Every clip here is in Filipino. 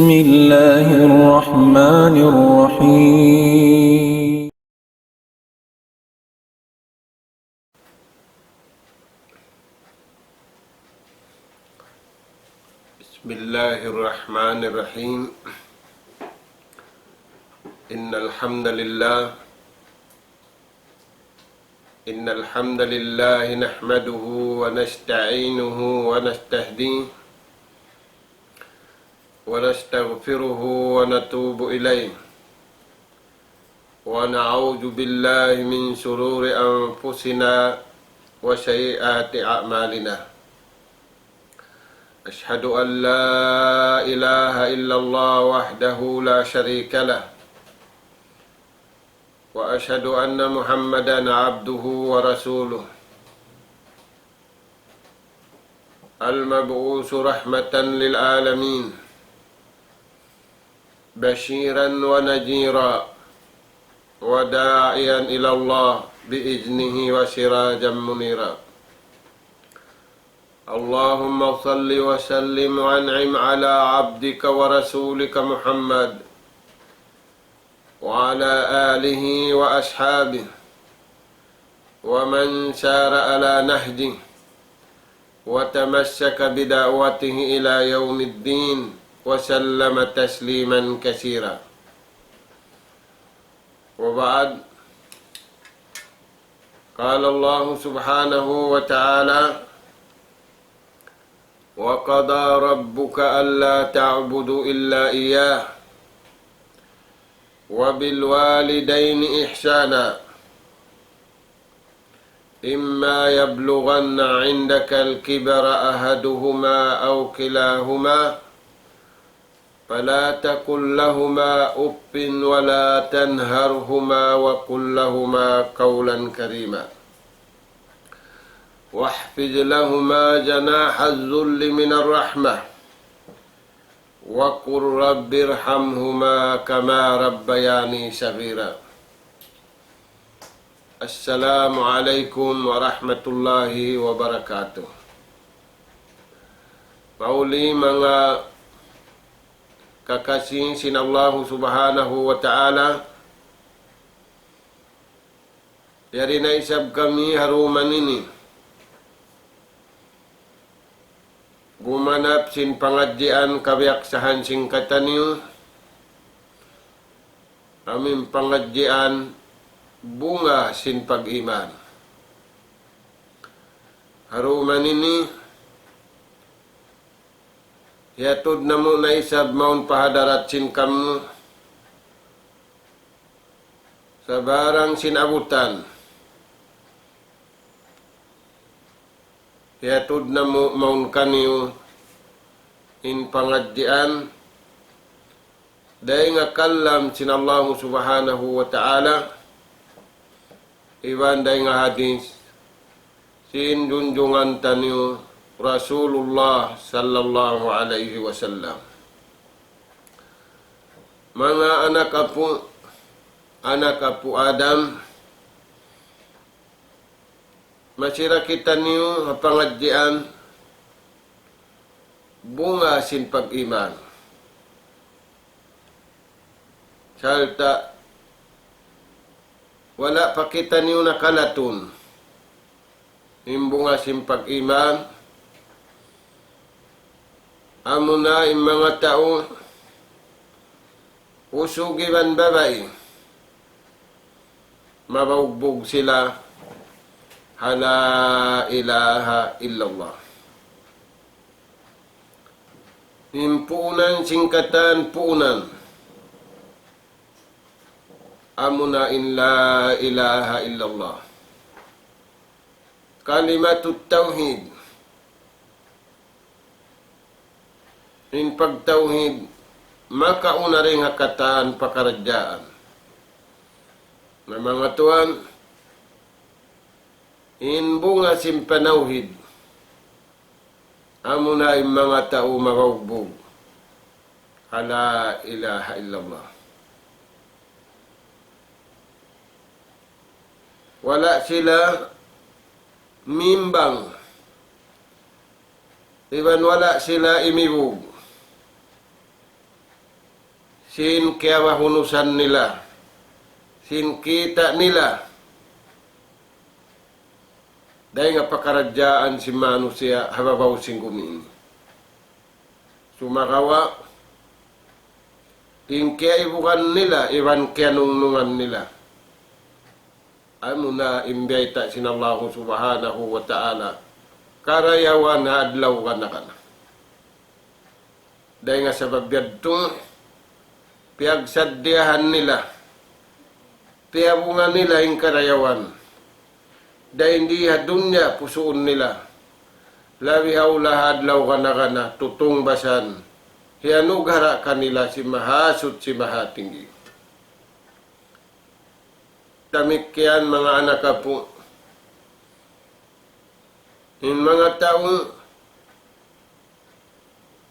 بسم الله الرحمن الرحيم بسم الله الرحمن الرحيم إن الحمد لله نحمده ونستعينه ونستهديه ونستغفره ونتوب إليه ونعوذ بالله من شرور أنفسنا وسيئات أعمالنا أشهد أن لا إله إلا الله وحده لا شريك له وأشهد أن محمدا عبده ورسوله المبعوث رحمة للعالمين بشيرا ونذيرا وداعيا إلى الله بإذنه وسراجا منيرا اللهم صل وسلم وانعم على عبدك ورسولك محمد وعلى آله وأصحابه ومن سار على نهجه وتمسك بدعوته إلى يوم الدين وسلم تسليما كثيرا وبعد قال الله سبحانه وتعالى وقضى ربك ألا تعبدوا إلا إياه وبالوالدين إحسانا إما يبلغن عندك الكبر أحدهما أو كلاهما فلا تقل لهما أف ولا تنهرهما وقل لهما قولا كريما واحفظ لهما جناح الذل من الرحمة وقل رب ارحمهما كما ربياني صغيرا. السلام عليكم ورحمة الله وبركاته. Mauli mga kakasing sinallahu subhanahu wa ta'ala, yari na isab kami haruman ini gumanap sin pangadjian kabiaksahan sing kataniyo amin pangadjian bunga sin pag-iman. Haruman ini yatud na mo na isab maun pahadarat sin kamu sa barang sinabutan. Yatud na mo maun kaniyo in pangadjian day nga kalam sin Allah subhanahu wa ta'ala iwan day nga hadis sin junjungan taniyo Rasulullah sallallahu alaihi wasallam. Mga anak apu Adam, masira kita niyo pangadjian bunga sin pag-iman. Salta wala pa kita niyo nakalatun imbunga sin pag-iman. Amo na yung mga tao usugiban babay mabagbog sila hala ilaha illallah. Impunan singkatan punan amo na in la ilaha illallah. Kalimatut tauhid in pagtauhid makauna rin hakataan pakaradyaan na mga tuwan in bunga simpanauhid amo na yung mga tao makaubog hala ilaha illallah. Wala sila mimbang iban wala sila imibog sin kaya mahunusan nila, sin kita nila, dahil nga pakaradyaan si manusia hababaw sing gumiin. Sumakawa, in kaya ibukan nila, iwan kaya nunungan nila. Amo na imbita sinallahu subhanahu wa ta'ala, karayawan na adlaw ka na ka na. Dahil nga sa babyadto, piyagsadyahan nila, piyabungan nila yung karayawan. Dahil hindi dunya pusuon nila. Labi hawla adlaw ka na, tutong basan. Hiyanugara kanila si mahasut si mahatinggi. Damikian mga anak po. In mga taong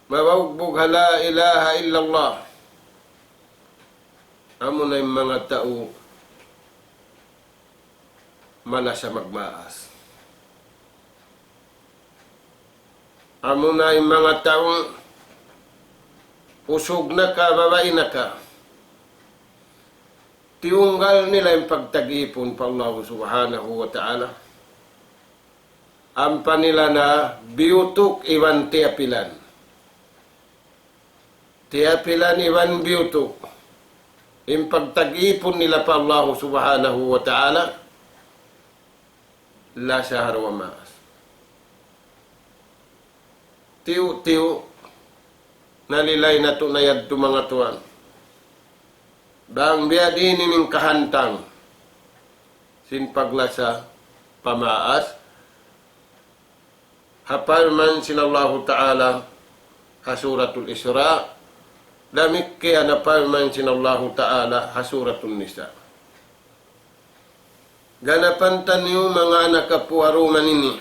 mawugbog hala ilaha illallah. Amo na yung mga tao malasa magmaas. Amo na yung mga taong usog na ka, babae na ka. Tiunggal nila yung pagtag-ipon pa Allah subhanahu wa ta'ala. Ampa nila na biyutok iwan tiapilan. Tiapilan iwan biyutok. Yung pagtag-ipon nila pa Allah subhanahu wa ta'ala, la syahar wa ma'as. Tiyo-tiyo, nalilay na to na yad to mga tuwan. Bang biya dinining kahantang, sin paglasa pamaas, hapal man sinallahu ta'ala hasuratul Isra, lamik kaya napal man sinallahu ta'ala hasuratul Nisa. Ganapantan niyo mga anak kapuaruman ini,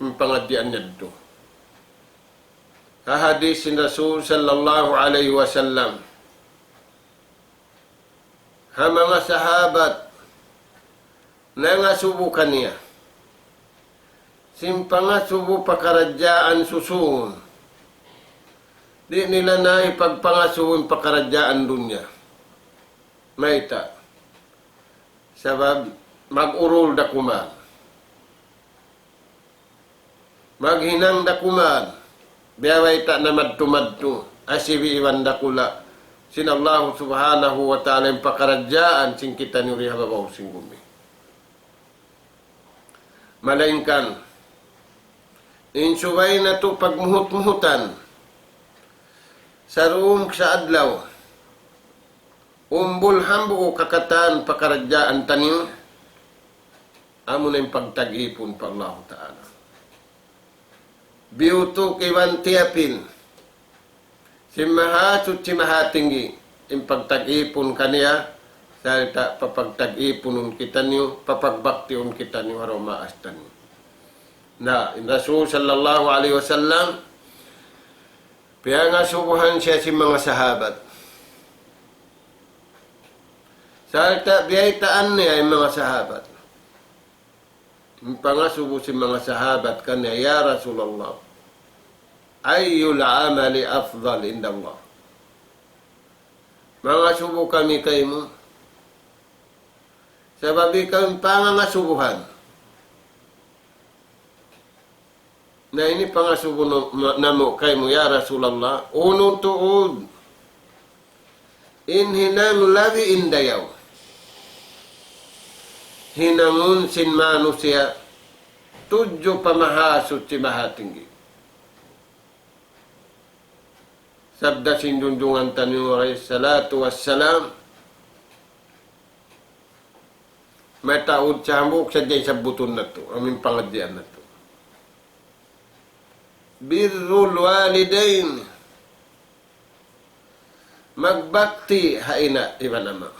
yung pangadian niya dito. Hadis sin Rasul sallallahu alaihi wasallam, ha mga sahabat na nga subukan niya, simpanga subu pakaradyaan susun, di nila na ipagpangasuin pakaradyaan dunya. Maita, sabab mag-urul dakuman, maghinang dakuman, biyaway ta na madtu-madtu, asibi iwan dakula, sinallahu subhanahu wa ta'ala yung pakaradyaan sing kita ni rihababaw sing gumi. Malaingkan, insubay na to pagmuhut-muhutan, sa room sa adlaw, umbul hambu o kakatan pakaradyaan tanin, amo na yung pagtag-ipon pa Allah ta'ala. Biyutok iwan tiapin, si mahasut si mahatinggi, yung pagtag-ipon kaniya, salita papagtag-iponon kita niyo, papagbaktiyon kita niyo, haraw maastan niyo. Na, Rasul sallallahu alaihi wasallam, kaya nga subuhan siya si mga sahabat. Salita biyaitaan niya yung mga sahabat. Pangasubo si mga sahabat kanya, ya Rasulullah, ayyul amali afdal indallah. Mga subo kami kayo mo. Sababi kami pangangasubuhan. Na ini pangasubo namo kayo mo, ya Rasulullah, unong tuod. Inhinang labi indayaw. Hinangun sin manusia, tudyo pamahasot si mahatinggi. Sabda sin junjungan tanyo alayhi salatu wassalam, may taod sambuk sa dyan sa buton na to, aming pangadyan na to. Birrul walidain, magbakti haina iba naman.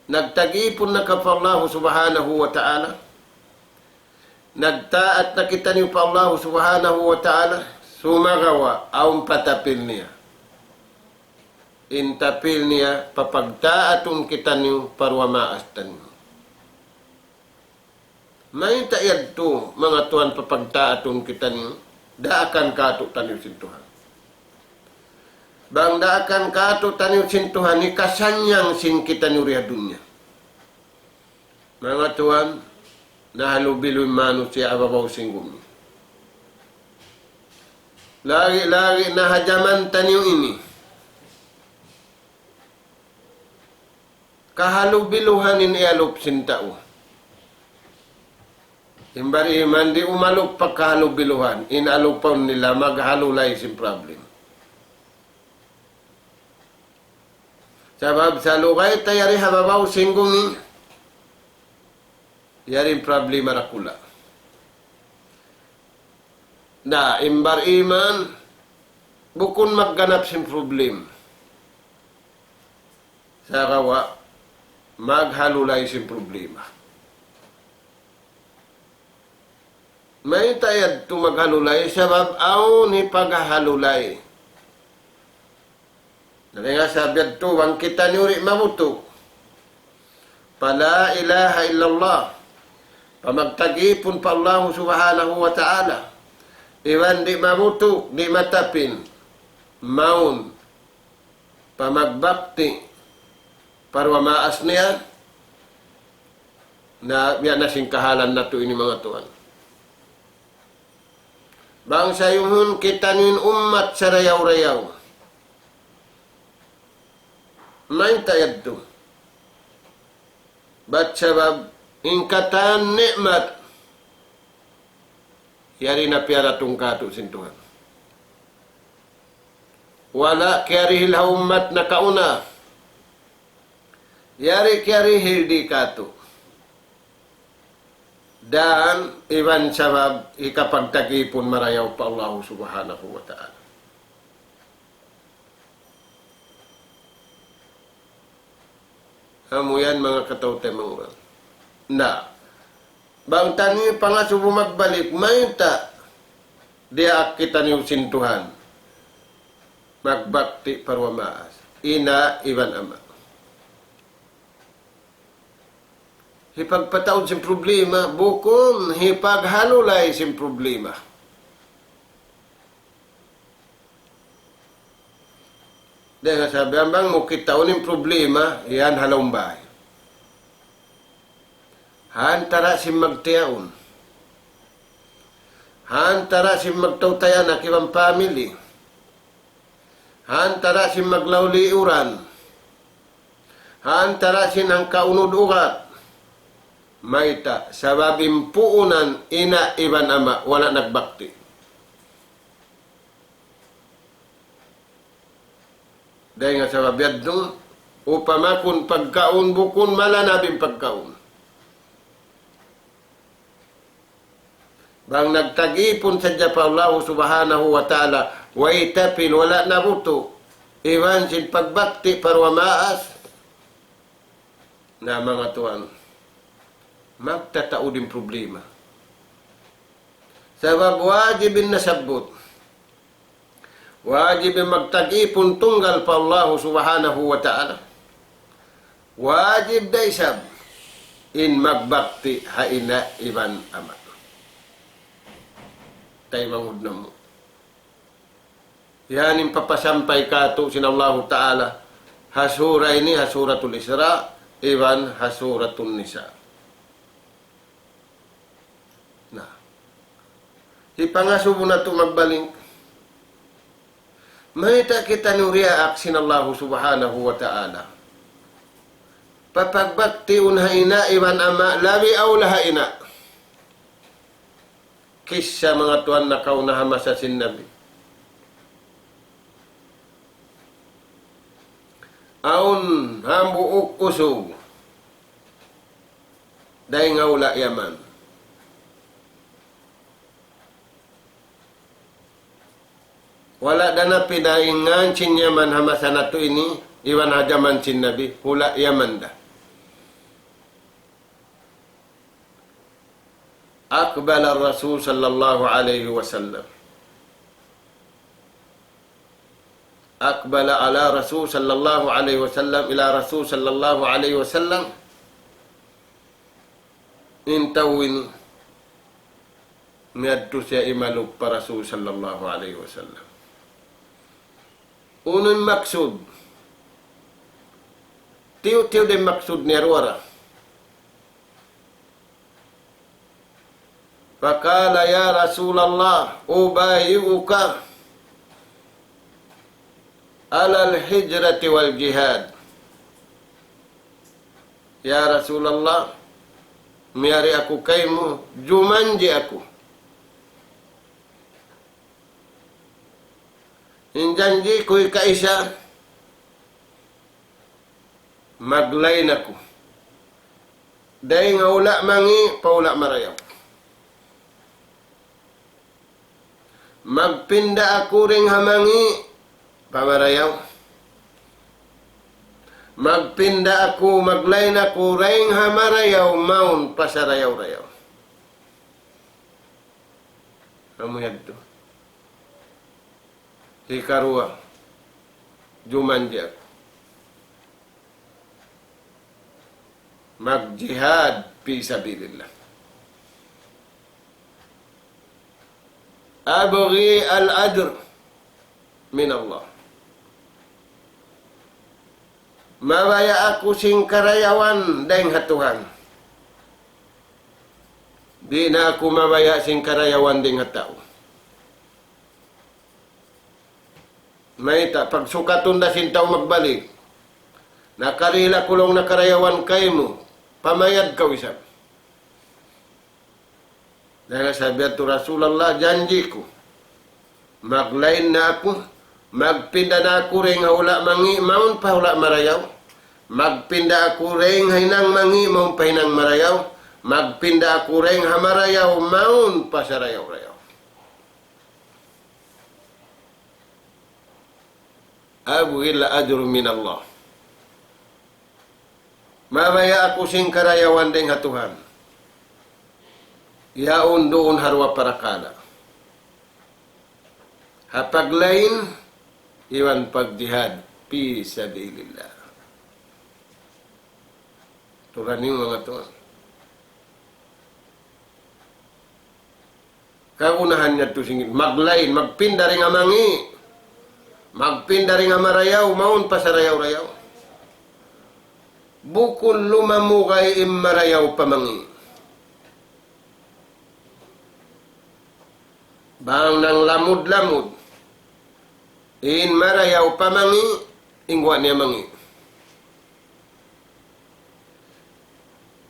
Nagtag-ipon na ka pa Allah subhanahu wa ta'ala. Nagtaat na kita niyo pa Allah subhanahu wa ta'ala. Sumagawa, aung patapil niya. Intapil niya, papagtaatun kita niyo parwa maastan niyo. May tayad to, mga tuan, papagtaatun kita niyo, daakan kato taniyo sin Tuhan. Bang daakan kato taniw sintuhan ni kasanyang sin kita niya dunya. Mga tuan, nahalubiloy mano siya ababaw singgumi. Lagi-lagi nahajaman taniw ini. Kahalubiluhanin ialop sintao. Himbari man di umalop pagkahalubiluhan, inalupaw nila maghalulay sin problem. Sabab sa lukay tayari hababaw singgumi, yarin problema rakula. Na imbar iman, bukun magganap sin problem. Sa kawa, maghalulay sin problema. May tayad to maghalulay, sabab aw ni paghalulay. Dali nga sabi ito, ang kita niuri mabuto. Pala ilaha illallah. Pamagtagipon pa Allah subhanahu wa ta'ala. Iwan di mabuto, di matapin. Maun. Pamagbakti. Parwa maas niya. Na yan na singkahalan na ito ini mga tuan. Bangsa yung kita niyo umat sa rayaw-rayaw. May tayad to. Ba't sabab, ingkatan nikmat, yari na piyara tong kato sintuhan. Wala kiyari hilha umat na kauna. Yari kiyari hildi kato. Dan, iban sabab, ikapagtagipon marayaw pa Allah subhanahu wa ta'ala. Amo yan mga katawte mga na. Bang tani pangasubo magbalik, may ta. Diya kita niyong sintuhan. Magbakti parwa maas. Ina iban ama. Hipagpataod sin problema, bukon hipaghalulay sin problema. Dahil nga sabi, ambang mo kitaon yung problema, yan halawang bahay. Hantara si magtiyaon. Hantara si magtawtayan na kiwang family. Hantara si maglawliuran. Hantara si nang kaunod-ugat. Maita, sababing puunan ina iban ama, wala nagbakti. Dahil nga sa babiyad nung, upamakon pagkaon bukon malanabing pagkaon. Bang nagtagipon sa Japa Allah subhanahu wa ta'ala, way tapil wala na buto, iwan sin pagbakti parwa maas, na mga tuan, magtatao din problema. Sabab wajibin na sabot. Wajib magtagipon tunggal pa Allah subhanahu wa ta'ala. Wajib da isab in magbakti haina iban ama. Tay mangud na mo. Yan yung papasampay kato sin Allah ta'ala. Hasura ini hasuratul Isra, iban hasuratul Nisa. Nah. Ipangasubo na ito magbaling. Mahita kita nuriaak sin Allah subhanahu wa ta'ala. Papagbakti unhaina iwan ama, labi aw lahaina. Kisya mga tuan na kaunahama sa sin Nabi. Aun hambuuk usog. Day nga ula yaman. Wala dana pinaingan sin Yaman hamasan na to ini, iwan hajaman sin Nabi, hula Yaman da. Akbala Rasul sallallahu alaihi wasallam. Akbala ala Rasul sallallahu alaihi wasallam, ila Rasul sallallahu alaihi wasallam. Intawin ngadto siya imalog pa Rasul sallallahu alaihi wasallam. Unang maksud. Tiyo-tiyo din maksud ni Arwara. Fakala ya Rasulallah, ubayi'uka alal hijrati wal jihad. Ya Rasulallah, miyari aku kaymo, jumanji aku. Injanji ko'y kaisa, maglain ako. Dahil nga ula mangi, paula marayaw. Magpinda ako ring hamangi, pamarayaw. Magpinda ako, maglain ako ring hamarayaw, maun pasarayaw-rayaw. Amuyad to. Hikarua, jumanji ako. Mag-jihad fi sabilillah. Abghi al-ajr min Allah. Mabaya ako sing karayawan daing hatuhan. Di na ako mabaya sing karayawan ding hatao. May pagsukaton na sintaw magbalik. Nakarila kulong nakarayawan kayo mo. Pamayad ka isap. Dahil sabi ito Rasulallah, janji ko. Maglain na ako. Magpinda na ako rin hula mangi, maun pa hula marayaw. Magpinda ako rin hinang mangi, maun pa hinang marayaw. Magpinda ako rin hamarayaw, maun pa sa rayaw-rayaw. Abghil ajru min Allah. Mamaya ako sing karayawan ding hatuhan. Yaon doon harwa parakala. Hapag lain, iwan pagjihad, fi sabilillah. Turaning mga tuan. Kaunahan niya ito singit. Maglain, magpinda rin amangi. Magpinda rin amarayaw, maun pa sa rayaw-rayaw. Bukul lumamukay imarayaw pamangi. Bang nang lamud-lamud. In marayaw pamangi, ingwa niya mangi.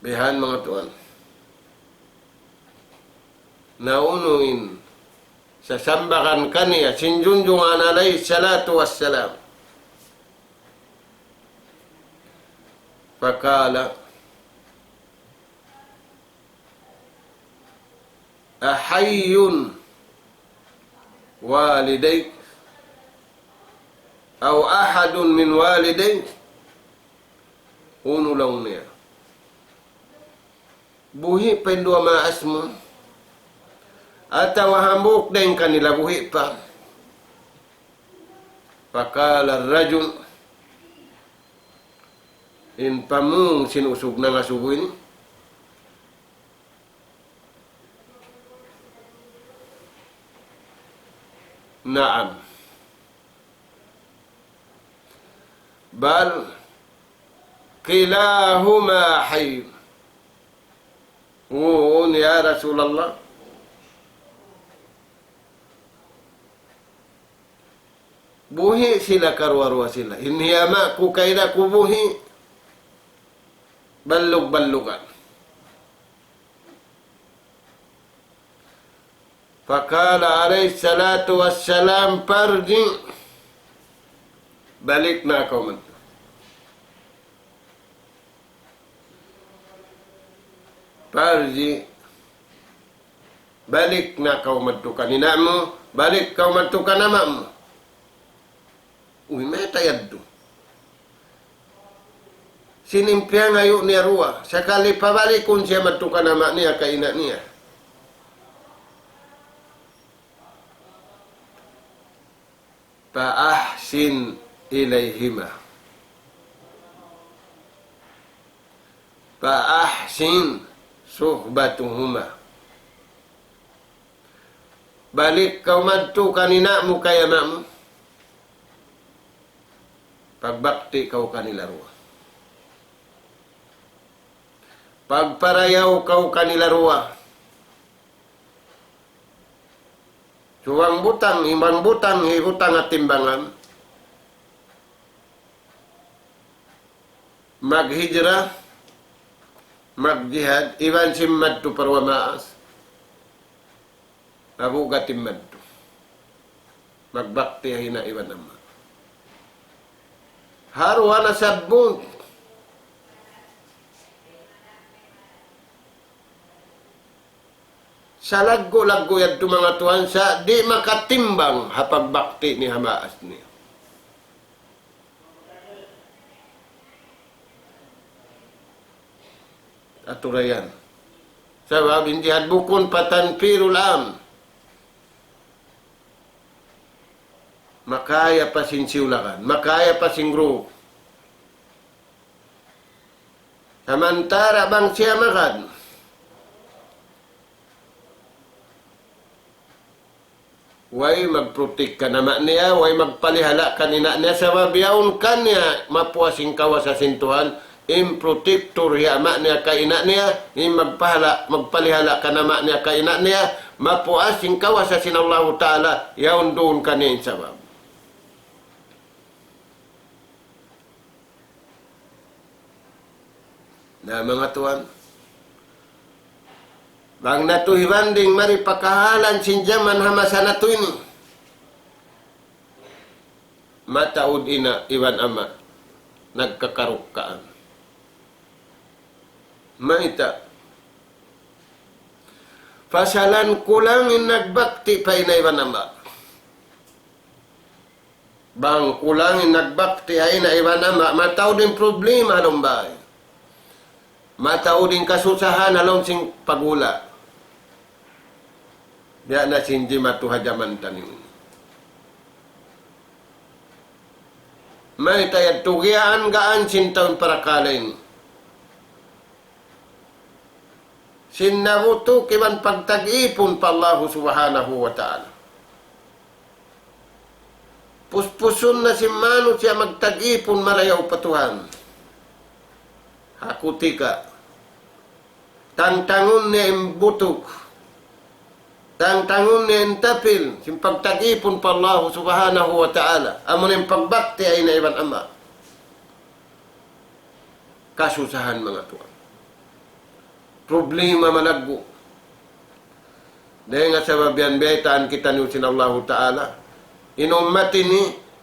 Bihan mga tuan. Naunuin sa sambakan kaniya, sinjunjungan alayhi salatu wassalam. Fakala, ahayyun walidayk aw ahadun min walidayk, uno lang niya. Buhi pa yung dua maas mo. At hambuk din kanila buhi pa. Pakala rajul, in pamung sinusog na nga subuin. Naam. Bal kilahuma hayy. Oo, ya Rasulallah. Buhi sila karwarwa sila. Inhiyama ku kaila ku buhi. Ballog-ballugan. Fakala alayhi salatu wassalam, parji. Balik na ako man. Parji. Balik na kau matukan ina mo. Balik kau matukan nama mo. Uy, may tayad do. Sinimpya ngayon niya ruwa. Sakali pabalikon siya matukan nama niya, kaina niya. Paahsin ilayhima. Paahsin suhbatuhuma. Balik kau matukan ina mo kaya mamu. pagbakti kau kanila ruwa. Pagparayaw kau kanila ruwa. Suwang butang, imang butang, hibutang at timbangan. Maghijrah, magjihad, iwan simmad tu parwamaas. Abu gatimad tu. Magbakti hina iwan nama. Haruana sabun. Sa lago-lago yan tu mga tuhan sa di makatimbang hapagbakti ni hamaas niya. Aturayan. Sabab jihad bukun patanpirul am. Makaya pa sinsiulakan. Makaya pa singro. Samantara bang siya makan. Way magprotek ka naman niya. Way magpalihala ka nina niya. Sabab yaon ka niya mapuasing kawas sa sintuhan. Improtektor ya mak niya ka ina niya. Magpalihala ka naman niya ka ina niya. Mapuasing kawas sa sinallahu ta'ala. Yaon doon ka niya sabab. Na mga tuan, bang natuhibanding mari pakahalan sinjaman hamasa na ini. Mataud ina iwan ama, nagkakarukaan. Maita, pasalan kulangin nagbakti pa ina iwan ama. Bang kulangin nagbakti ay na iwan ama, mataud din problema lumbay. Matao din kasusahan along sing pagula. Diya na sinji matuhajaman tanin. May tayad tugiaan gaan sintaon para kalain. Sinnabuto kiman pagtag-ipon pa Allah subhanahu wa ta'ala. Puspusun na si Manu siya magtag-ipon marayaw patuhan. Hakuti ka. Tangtangun niya imbutok. Tangtangun niya intapil. Simpagtag-ipon pa Allah subhanahu wa ta'ala. Amon yung pagbakti ay na iban ama. Kasusahan mga tuwan. Problema malagbo. Dahil nga sa babiyan betaan kita niusin Allah ta'ala. Inumati ni,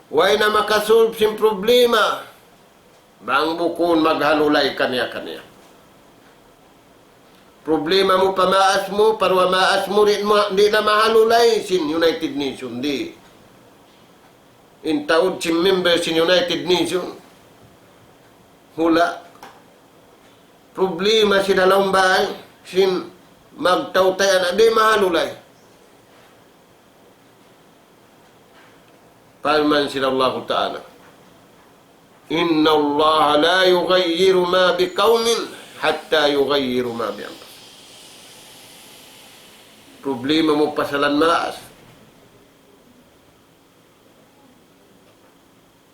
way na makasolve sin problema. Bang bukun maghalulay kanya-kanya. Problema mo pamaas mo, parwa maas mo, di na mahalulay sin United Nations, di. Intaod si member sin United Nations. Hula. Problema sin alambay, sin magtautayan, di mahalulay. Palman sin Allah Ta'ala. Inna Allah la yughayyiru ma biqaumin hatta yughayyiru ma bi anfusihim. Problema mo pasalan maas.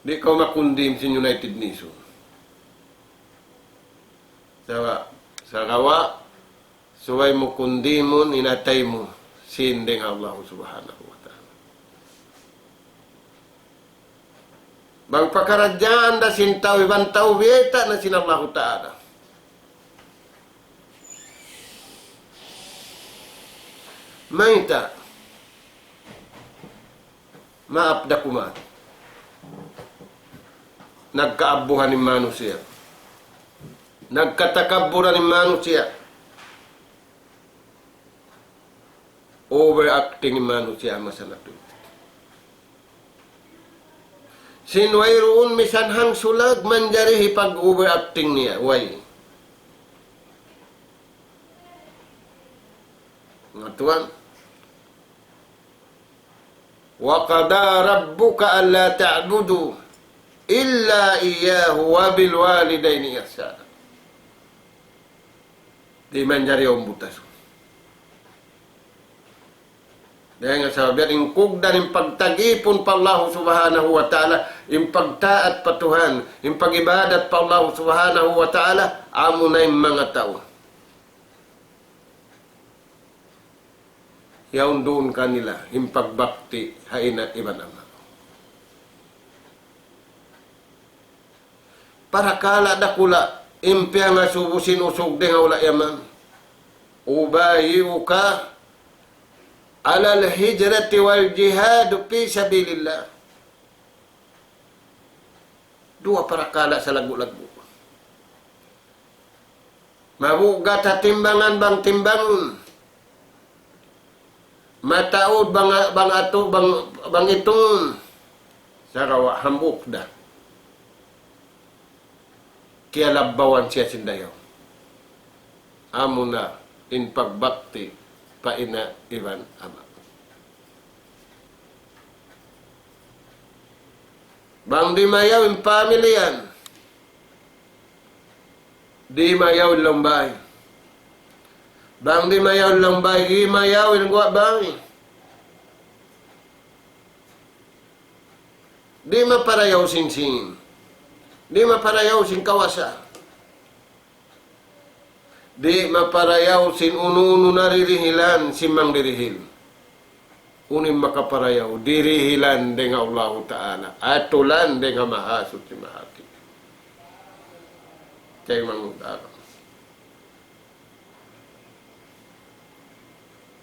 Di ka makundim sa United Nations. Sa kawa, suway mo kundimon, inatay mo, sinding Allah subhanahu wa ta'ala. Bang pakaradyaan na sintaw, ibang tao, wiyeta na sin Allah ta'ala. Maita, maapda kumat. Nagkaabuhan ni manusia. Nagkatakaburan ni manusia. Overacting ni manusia masana tu. Sinwayroon misanhang sulag manjarihi pag-overacting niya. Why? Nga tuwan. Wa qada rabbuka alla ta'budu illa iyyahu wa bil walidaini ihsana. Di manjari om butas. Dahil nga sabi, yung kugdan, yung pagtagipon pa Allah subhanahu wa ta'ala, yung pagtaat pa Tuhan, yung pagibadat pa Allah subhanahu wa ta'ala, amo na yung mga tao. Yaon doon kanila, yung pagbakti, hain at iba naman. Para kala dakula, impya nga subusin usog din nga wala yaman. Ubayiw ka, alal hijrati wal jihad fi sabilillah. Dua para kala sa lagu-lagu. Mabugat ha timbangan bang timbangon. Mataod bang ato bang itong sarawa hambuk da. Kaya labawan siya sindayo. Amo na in pagbakti paina iban ama. Bang di mayaw in family yan. Di mayaw lombay. Bang di mayaw lombay, di mayaw in gwa bang. Di maparayaw sing-sing. Di maparayaw sing kawasa. Di maparayaw sin ununo naririhilan simang dirihil. Unim makaparayaw dirihilan dengan Allah Ta'ala. Atulan dengan mahasud si mahati. Kaya mangutara.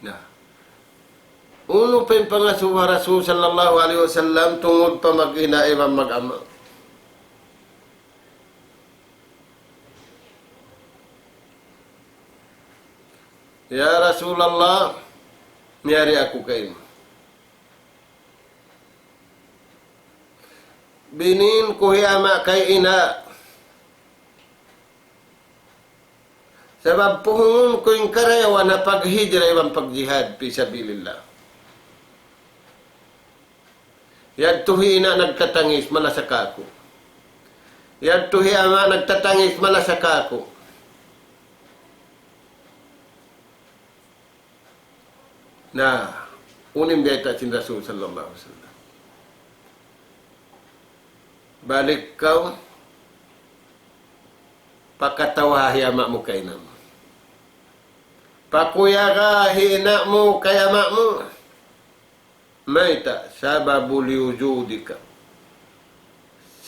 Nah. Uno pa yung pangasuwa Rasul sallallahu alaihi wasallam tungod pa mag-inaibang mag-ama. Ya Rasulullah, niyari ako kayo. Binin ko hiyama kay ina. Sabab puhungon ko yung karayawan na paghijra ibang pagjihad pisabilillah. Yadtuhi ina nagtatangis malasaka ko. Yadtuhi ama nagtatangis malasaka ko. Na unim beta sin Rasul sallallahu alaihi wasallam. Balik kau pakatawahi ama mo kay nam. Pakuya ka hina mo kay ama mo. Maita sababul wujudika.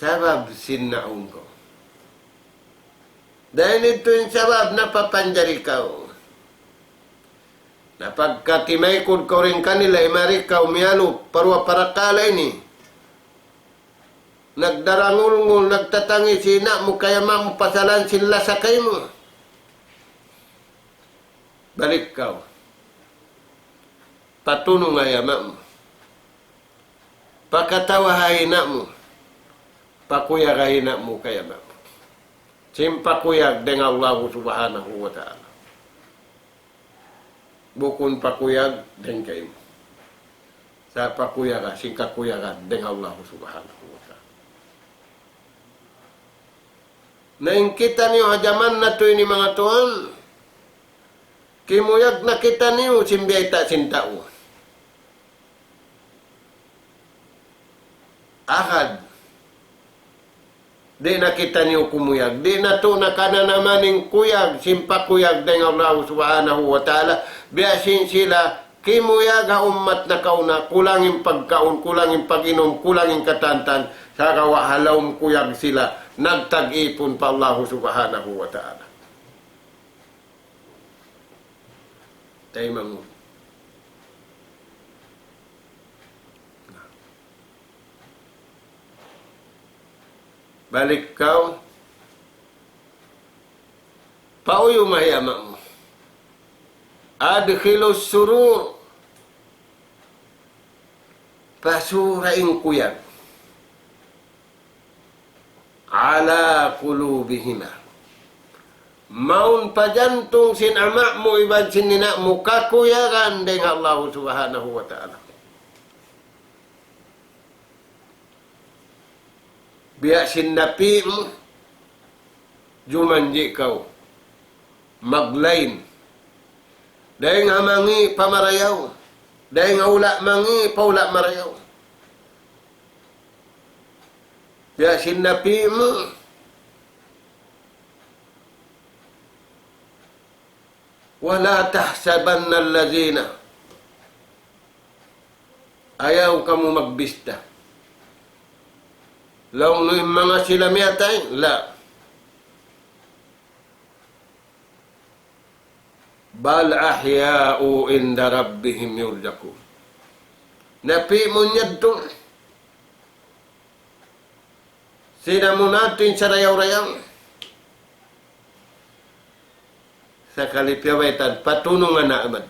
Sabab sinnaun ko. Dahil ito yung sabab na papanjari kau. Na pagkatimay kod ko rin kanila, mari ka umiyalo, parwa para kala ini. Nagdarangul-ngul, nagtatangi sina mo, kaya mampasalan sila sa kayo mo. Balik ka. Patunong ay ama mo. Pakatawahay na mo. Pakuyagay na mo kaya ama mo. Simpakuyag dengan Allah subhanahu wa ta'ala. Bukun pakuyag den kayo. Sa pakuyaga, singkakuyagan dengan Allah subhanahu wa ta'ala. Naingkita niyo hajaman na to ini mga tuan. Kimuyag nakita niyo simbiyay ta sintao. Akad. Di nakita niyo kumuyag. Di na to nakana naman ng kuyag, simpakuyag dengan Allah subhanahu wa ta'ala. Biyasin sila, kimuyag ha umat na kauna, kulangin pagkaon, kulangin pag-inom, kulangin katantan, sa kawahalawang kuyag sila, nagtag-ipon pa Allah subhanahu wa ta'ala. Tayo mangun. Balik kau, pauyo mahiyama mo. Adkhilo surur, pasuraing kuyag. Ala kulubihima. Maun pajantong sinama mo ibad sinina mo kakuyagan dengan Allah subhanahu wa ta'ala. Biya sinapi mo, jumanji kau, maglain. Dahil nga mangi pamarayaw, Dahil nga ula mangi, paula marayaw. Ya sinapi mo. Wala tahsabanna allazina. Ayaw kamu magbista. Laung no mga sila miyatay, la. Bal ahya'u inda rabbihim yurzaqun. Napi mo niya doon. Sina mo natin sa rayaw-rayaw. Sa kalipyawaitan, patunungan na amad.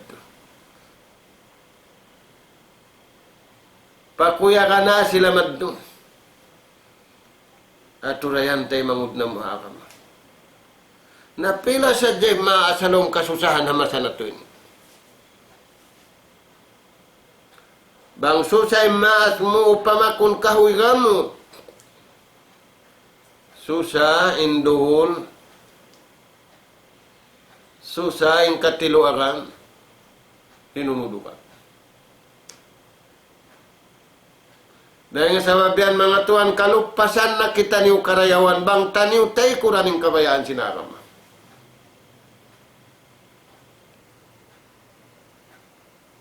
Pakuya ka na sila maddo. At turayan tayo mangud na mahakam. Napila sa jay maasalong kasusahan hamasan na ito. Bang susay maas mo upamakun kahoy gamo. Susa induhol. Susa in katiluaran. Hinumudukan. Dahil sa mabiyan mga tuan, kalupasan na kita niyo karayawan, bang taniw tay kuraning kabayaan sinaram.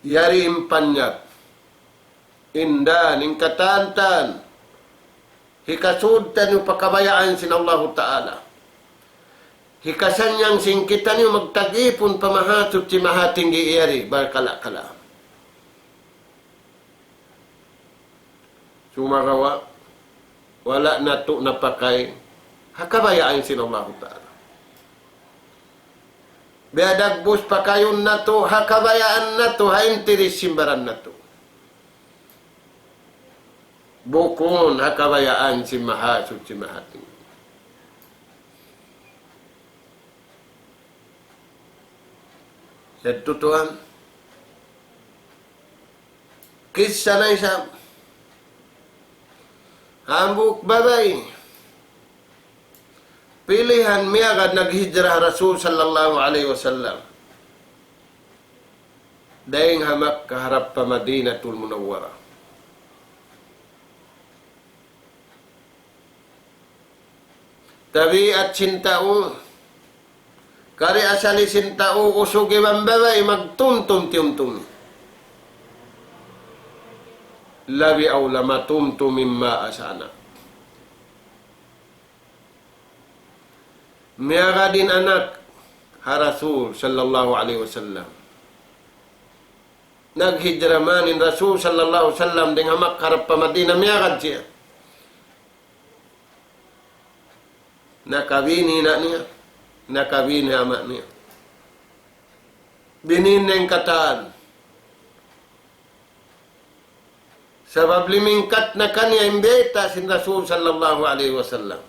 Yari impanyat, inda, ning katantan, hikasud taniw pakabayaan sinallahu ta'ala. Hikasan niyang singkitan niyo magtagipon pamahatot si mahating giiyari, barkala-kala. Sumarawa, wala na to napakay, hakabayaan sinallahu ta'ala. Biadagbos pa kayon na to, hakabayaan na to, haintiris simbaran na to. Bukon, hakabayaan si mahasud si mahating. Sa tutuan, kisah na isang, hambuk babay. Pilihan miya kad naghijrah Rasul sallallahu alaihi wasallam. Daing hamak kaharap pa Madinatul Munawwara. Tabi at sintao. Kari asali sintao usugi babay magtumtum tiumtum. Labi aw lamatumtum mimma asana. Miyaga din anak ha Rasul sallallahu alaihi wasallam. Naghijramanin Rasul sallallahu alaihi wasallam ding hamak harap pa Madinah miyagad siya. Nakabini na niya. Nakabini amak niya. Binineng kataan. Sabab limingkat na kanya imbeta sin Rasul sallallahu alaihi wasallam.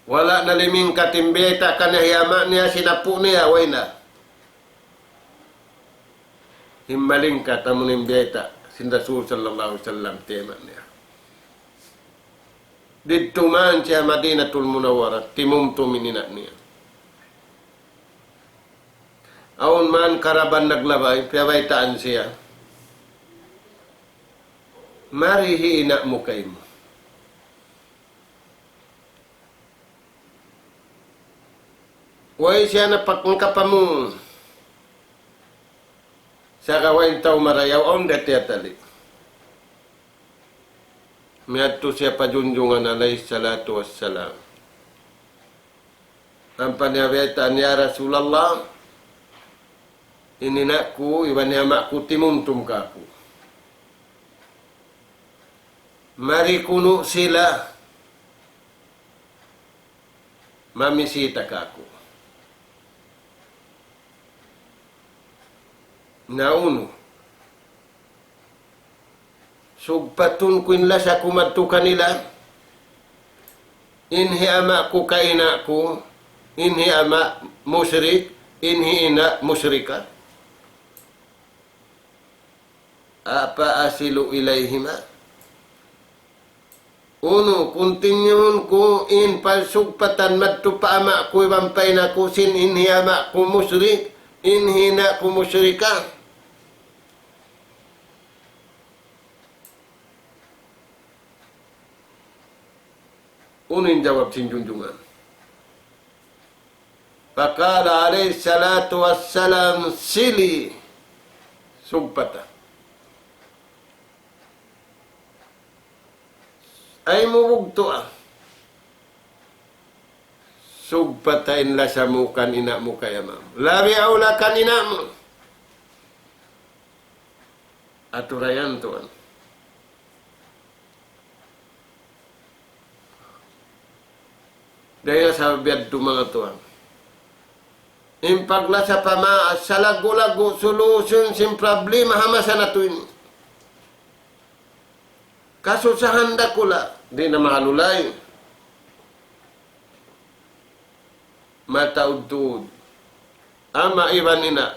Wala na limingkat imbeta kanya hiyama niya sinapu niya way na. Himmalingkat amun imbeta sin Rasul sallallahu alaihi wasallam tema niya. Dito man siya Madinatul Munawwara timumtumin niya. Aun man karaban naglabay piyawaitaan siya. Marihi ina mo kayo mo. Way siya na pagkakapamu sa kawain tao marayaw on datiyatali. Miyadto siya pajunjungan alayhi salatu wassalam. Ang panyawetan niya Rasulallah, ininaku, iwan niya maku timumtum kaku. Mari kuno sila mamisita kako. Nauno. Sugpatun kunla sa kumadto kanila. Inhi ama ko kaina ko. Inhi ama musyrik. Inhi ina musyrika. Apa asilu ilayhima? Uno, kontinyun ko in palsugpatan madto pa ama ko iwampay na ko sin inhi ama ko musyrik. Inhi na ko musyrika. Unin jawab sin junjungan. Faqala alaihi salatu wassalam sili sugbata. Ay mubugto Sugbatayin la sa mukan ina mo kaya ma'am. Labi aula kan ina mo. Aturayan tuan. Daya sa biyad tu mga tuan. Impagla sa pamaas, sa lago-lago, solution, sin problema, hamasan na to ini. Kaso sa handa kula, di na makalulay. Mataud-tud. Ama iban ina.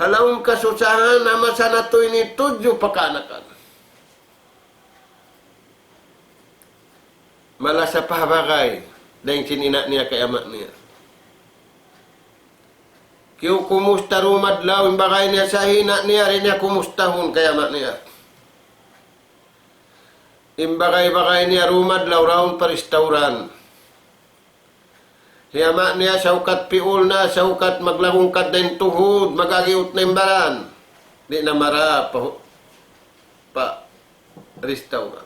Halawang kasusahan, hamasan na to ini, tudyo pakanakan. Malasa pahabagay, dahil sinina niya kay ama niya. Kiyo kumusta rumadlaw, imbagay niya sa hina niya, rin niya kumustahon kay ama niya. Imbagay-bagay niya rumadlaw, raon pa restauran. Hiyama niya saukat piul na, saukat maglagungkat din tuhod, magagiut na imbaran. Di na mara pa restauran.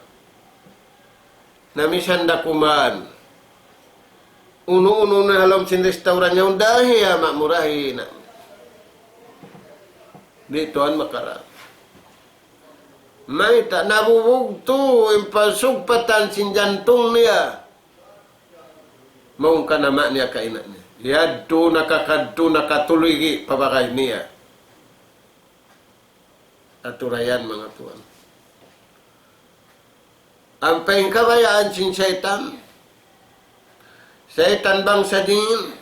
Namisan da kuman. Uno-uno na halam sin restauran niya, dahi hiyama murahi na. Ditoan makara. May ta nabubugto, impasugpatan sin jantung niya. Maung ka nama niya kainan niya. Yadto nakakadto nakatuloy pabakay niya. Aturayan mga tuan. Ang pengkabayaan sin syaitan. Syaitan bang sa din?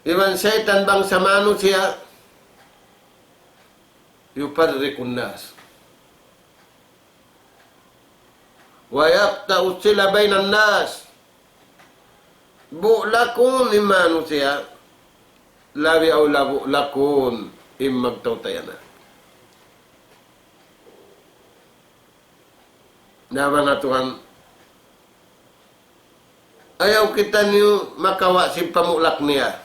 Iwan syaitan bang sa manusia? Yuparrikun nas. Wa yaqta'u sila bainan nas. Bu'lakun ni manusia. Labi au labu'lakun immagtautayana. Naman na Tuhan, ayaw kita niyo makawa si pamulak niya.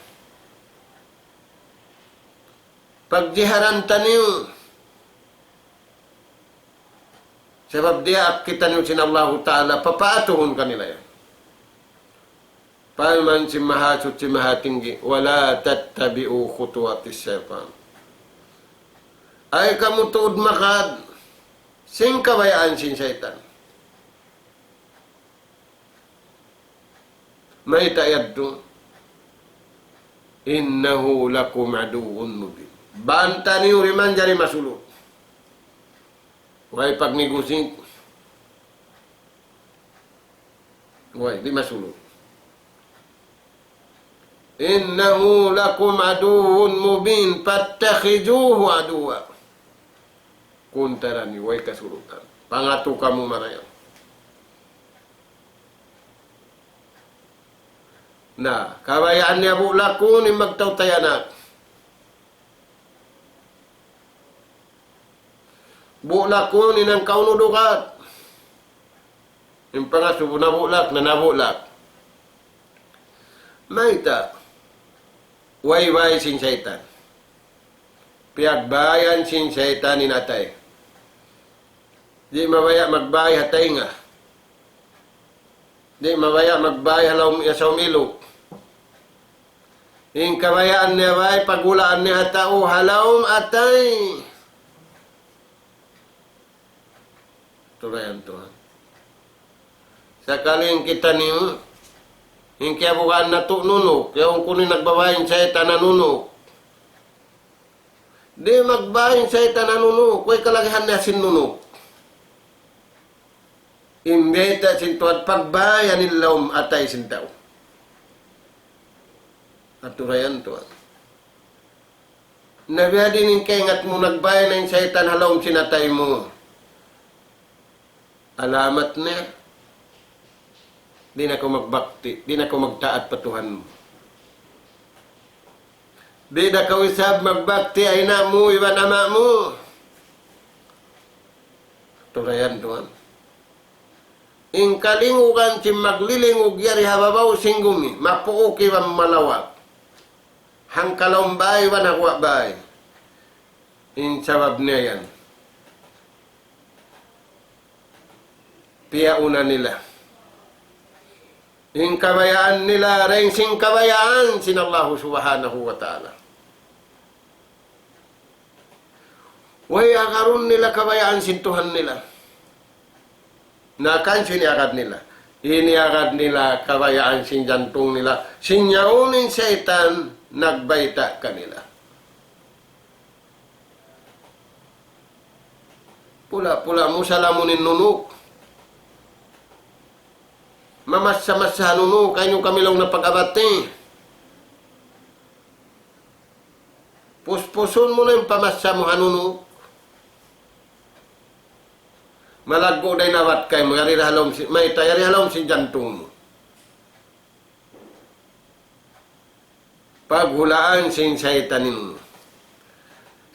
Pagjiharanta niyo, sebab dia kita niyo sin Allah Ta'ala, papaatuhon kanila yan. Palman si mahasut si mahatinggi, wala tattabi'u khutuwatis syaitan. Ay kamu tuod makad, sing kabayaan sin syaitan. May tayaddo, innahu lakum aduun mubin. Banta niyo riman jari masulot. Way pagnegosik. Way, di masulot. Innahu lakum aduun mubin, pattakhiduhu aduwa. Kuntarani, way kasulutan. Pangatu kamu marayan. Nah, kabayaan niya bulakun ni magtautayanak. Bulakun ni nang kaunudukat. Yung pangasubo na bulak, na nabulak. Maita, way-way sin syaitan. Piyagbayan sin syaitan inatay. Di mabaya magbay hatay nga. Di mabaya magbay halaw yasaw milok. Yung kabayaan niya bay, pagulaan niya tao, halawm atay. Turayan Tuhan. Sakaling kita niyo, yung kaya bukaan na to nunok, kaya kung kunin nagbabayin sa ita na nunok. Di magbayin sa ita na nunok, kaya kalagihan niya sin nunok. Imbeta sin tuwan, pagbayan nilawm atay sin tao. Aturayan Tuhan. Nabiya din yung kaingat mo, nagbayan na yung syaitan halawm sinatay mo. Alamat na. Di na ko magbakti, di na ko magtaat patuhan mo. Di na ko isab magbakti ay na mo, iwan ama mo. Aturayan Tuhan. ing kalingugan si maglilingog yari hababaw singgumi, mapuuki wa malawak. Hang kalombay wa nakwa bay. In sabab niya yan. Piyauna nila. Ing kabayaan nila, ring sing kabayaan sinallahu subhanahu wa ta'ala. Way akaron nila kabayaan sintuhan nila. Nakan siniagad nila. Iniagad nila kabayaan sin jantung nila. Sinyaunin setan nagbaita kanila. Pula-pula mo salamunin nunuk. Mamasa-masa nunuk kayo kamilaw na pag-abati. Puspusun mo na yung pamasa mo hanunuk. Malaggo day nawat kay mo yari halom si may tayari halom si jantung mo. Paghulaan sin saytanin mo.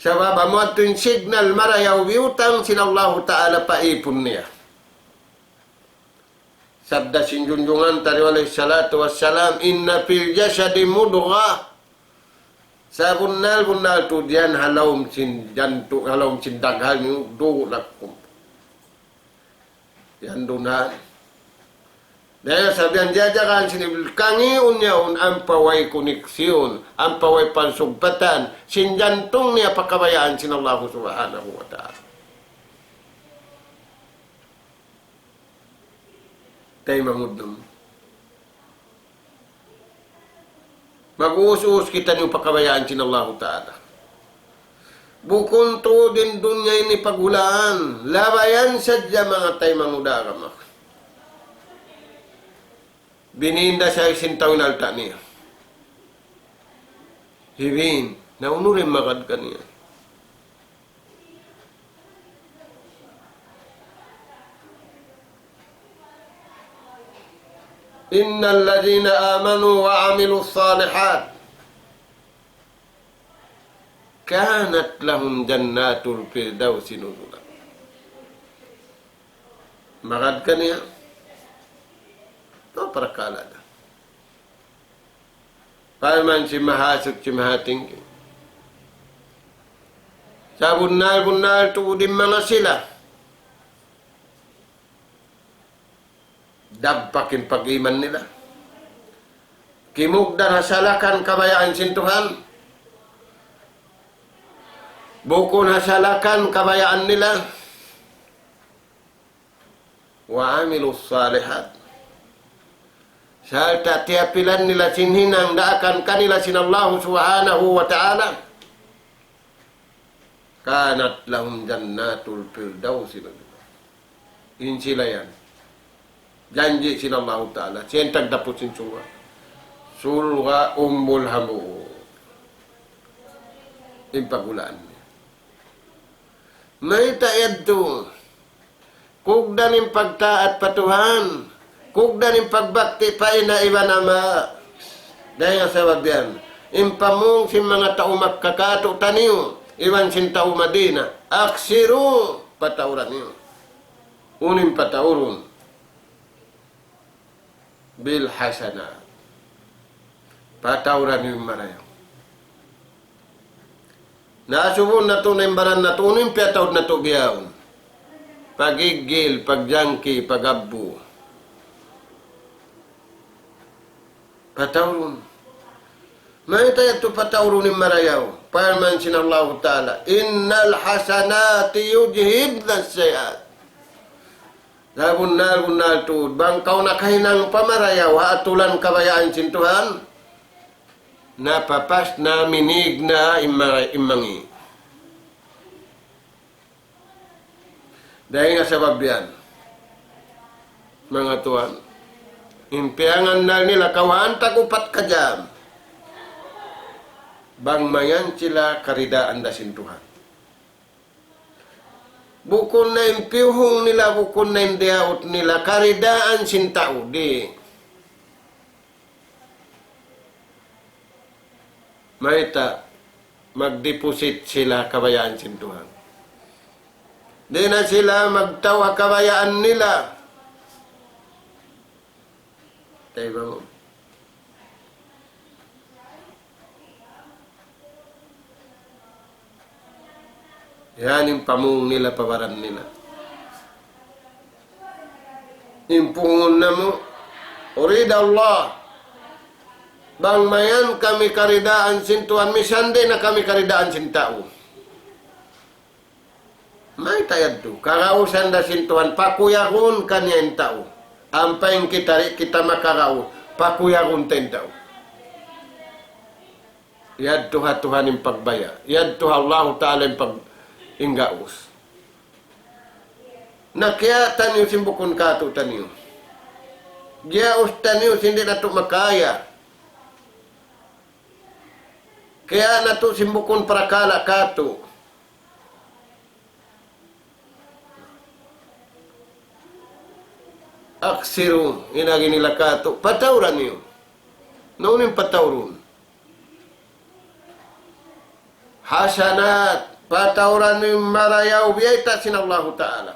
Sa baba mo at yung signal marayaw biutang sinallahu ta'ala paipon niya. Sabda sin junjungan tariw alayhi salatu wassalam, inna fil jasadi mudghah. Sa bunal tu diyan halom sin jantung halom sin daghal niyo do lakum. Yan doon na. Dahil sabihan jajakan sinibil, kangiun niyaon ang paway koneksyon, ang paway pansugpatan, sinjantong niya pakabayaan sinallahu subhanahu wa ta'ala. Tayo mamudnom. Mag-uus-uus kita niyo pakabayaan sinallahu ta'ala. Bukun to din dunya ini paghulaan. Labayan sadya mga tay mangudaramak. Bininda sa isintaw na alta niya. Hibin, naunurin magad ka niya. Innal ladhina amanu wa amilu salihat kanat lahum jannatul firdausi nuzula. Magad ka niya. Ito parakala na. Paman si mahasot si mahating. Sa bunal tuudin mga sila. Dabpakin pag-iman nila. Kimugdan hasalakan kabayaan sintuhan. Buko nasalakan kabayaan nila. Wa amilus salihat. Sa tatiapilan nila sinhinang daakan kanila sinallahu subhanahu wa ta'ala. Kanat lahum jannatul firdausi. Yun sila yan. Janji sinallahu ta'ala. Siyentag dapot sinsuwa. Sulga umbul hamu. Impagulaan. May taed to. Kugdan yung pagtaat patuhan. Kugdan yung pagbakti pa ina iba nama. Dahil sa wabyan. Impamong si mga tao magkakato taniyo. Iwan sin tao Madina. Aksiru patauran niyo. Unim pataurun. Bil hasana. Patauran niyo marayaw. Nasubon na ito na imbaran na ito, unin piyataw na ito biyaon. Pagigil, pagjangki, pagabbo. Patawron. May tayo ito patawron ni marayaw. Parman sinallahu ta'ala, innal hasanati yudhibna sayat. Bunal tu, bangkaw na kahinang pamarayaw, haatulan kabayaan sintuhan. Napapas na minig na imangi. Dahil nga sa babyan, mga tuwan, impiangan na nila, kawan tagupat ka dyan. Bangmayan sila karidaan da sintuhan. Bukon na impihong nila, bukon na indiaot nila, karidaan sintao, di. Maita, mag-deposit sila kabayaan sintuhan. Di na sila magtawa kabayaan nila. Tayo bangon. Yan yung pamung nila, pawaran nila. Impungon na mo, Urida Allah, bang mayan kami karidaan sintuan, misande na kami karidaan sintao. May tayad to, karausan da sintuan, pakuyakun kanya yung tao. Ampay kita makarao, pakuyakun tayo tao. Yad Tuhan yung pagbaya. Yad Tuhan Allah Ta'ala yung pag-inggaos. Nakya tanyo simbukon kato tanyo. Giyaos tanyo hindi na ito makaya. Kaya na ito simbukon prakala kato. Aksiru, inagi nila kato. Patawran niyo. Noon yung patawrun. Hasanat, patawran niyo marayaw, biyay ta sinallahu ta'ala.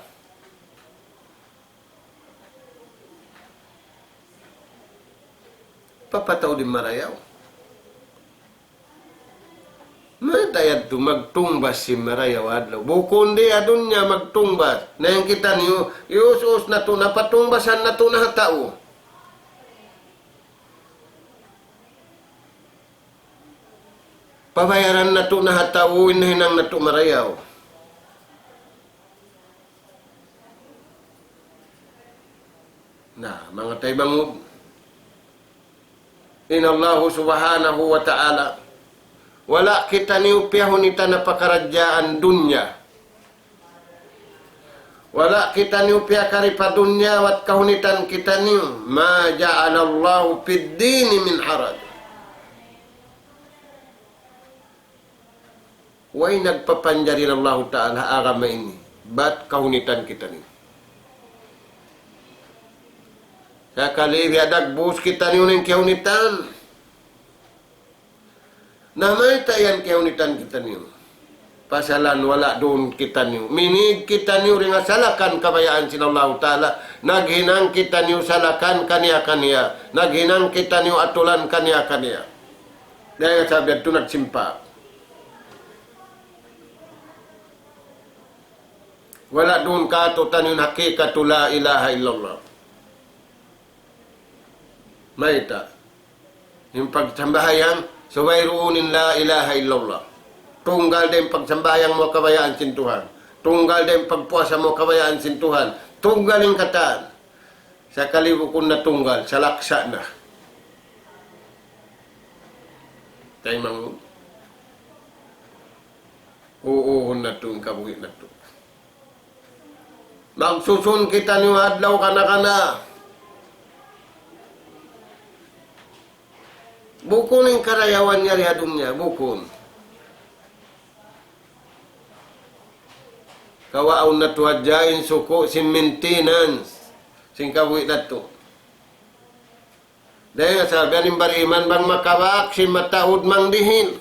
Papataw din marayaw. May tayad to magtumbas si marayaw adlaw. Bukon di adun niya magtumbas. Na yung kita niyo, iusos na to, napatumbasan na to na tao. Pabayaran na to na tao, inahinang na to marayaw. Na, mga taybangod, inallahu subhanahu wa ta'ala, wala kita niyo piyahunita na pakaradyaan dunya. Wala kita niyo piyakari pa dunya wat kahunitan kita niyo. Ma ja'alallahu fid dini min haraj. Way nagpapanjarin Allah Ta'ala agama ini. Ba't kahunitan kita niyo? Sa kalibiadag bus kita niyo ng kahunitan. Namay tayan kahunitan kita niyo. Pasalan wala doon kita niyo. Minig kita niyo rin salakan kabayaan sinallahu ta'ala. Naghinang kita niyo salakan kaniya-kaniya. Naghinang kita niyo atulan kaniya-kaniya. Dahil sabi ito nagsimpa. Wala doon katutan yung hakikatu la ilaha illallah. Maita. Yung pagsambahayan, suwayruunin la ilaha illallah. Tunggal din pagsambayang mo kabayaan sin Tuhan. Tunggal din pagpuasa mo kabayaan sin Tuhan. Tunggal yung kataan. Sa kalibukon na tunggal, sa laksa na. Tayo mang uuhon na ito, kabuhi na ito. Magsusun kita niyo adlaw kana-kana. Bukon yung karayawan niya rihadong niya, bukon. Kawaon na tuwadyain suko, sin maintenance, sin kabuhi na ito. Dahil nga sabi, aning bariman bang makawak, sin mataod mang dihin.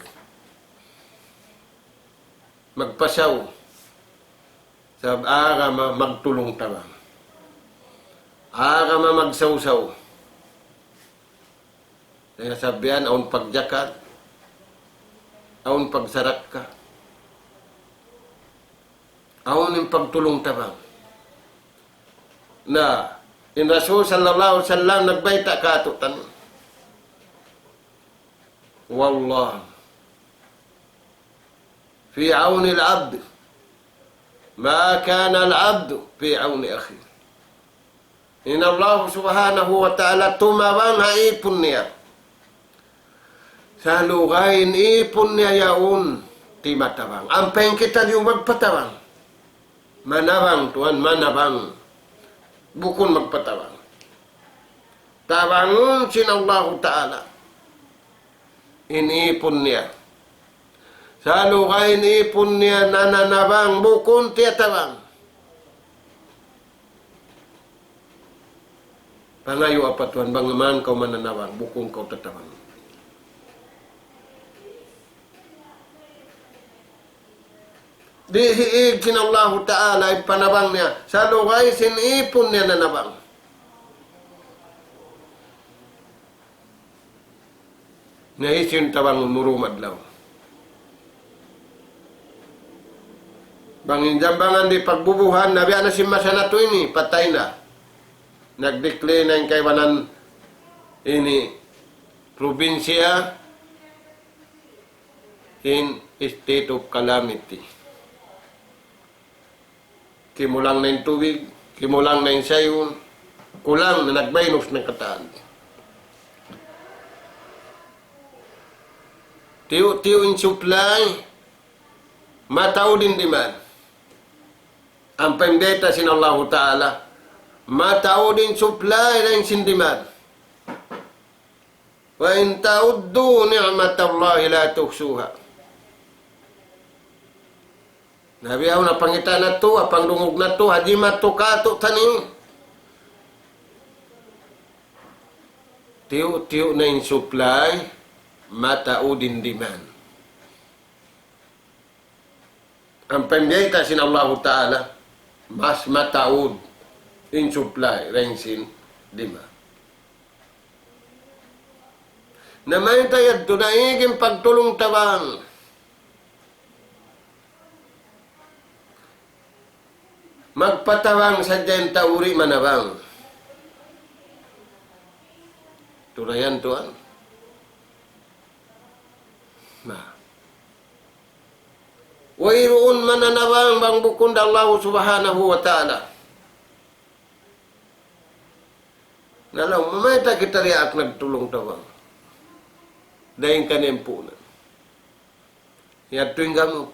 Magpasaw. Sab aga magtulong tawang. Aga magsawsaw. Kaya sabihan, aun pagjakat, aun pagsarak ka, aun yung pagtulong tawang. Na, in Rasul sallallahu alaihi wasallam nagbayta ka ito tanong. Wallah, fi auni al-abd, ما كان العبد في عون أخيه إن الله سبحانه وتعالى tumawang haipon niya sa lugayin ipon niya yaon timatawang ampeng kita yung magpatawang manawang tuan manawang bukon magpatawang tawangon sin Allah Ta'ala inipon niya sa lugayin ipon niya nananabang bukon tiyatawang. Pangayo apatuan bangaman kau mananabang bukon kau tatawang. Dihiig sin Allah Ta'ala ipanabang niya. Sa lugay sin ipon niya nanabang. Naisin tawang murumad law. Bangin jambangan di pagbubuhan, nabi ana si masana to ini, patay na. Nag-declare na yung kaywanan ini probinsya in state of calamity. Kimulang na yung tubig, kimulang na yung sayon, kulang na nagmaynos ng kataan. Tiyo in supply, matao din demand. Ang pemdeta sin Allah Ta'ala, matao din supply na yung sindiman. Wa in ta'uddu ni'matallahi la tuhsuha. Nabi ako na pangita na to, apang dungog na to, haji matukato tanin. Tiyo na yung supply, matao din demand. Ang pemdeta sin Allah Ta'ala, mas mataod in supply, rin demand. Na may tayad to na iging pagtulong tabang. Magpatawang sa dyan tauri manabang. Turayan tuan. Wairoon mananabang bang bukund Allah subhanahu wa ta'ala. Nalaw, mamayta kita riyak nagtulong tawang. Dahil kanimpunan. Yato yung gamot.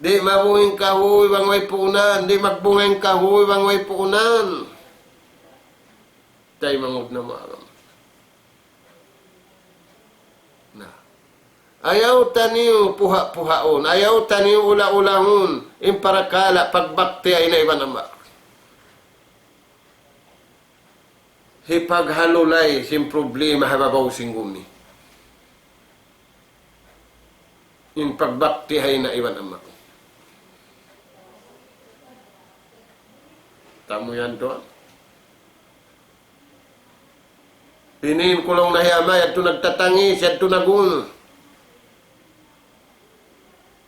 Di mabuing kahoy bang may punan. Di magbungeng kahoy bang may punan. Tayo mangod na maram. Ayaw taniyo puha-puhaon. Ayaw taniyo ula-ulahon. Imparakala, pagbakti ay na iba naman. Hipaghalulay, sin problema hababaw singgumi. Yung pagbakti ay na iba naman. Tamo yan doon. Pinin ko lang nahiyamay at ito nagtatangis at ito nagun.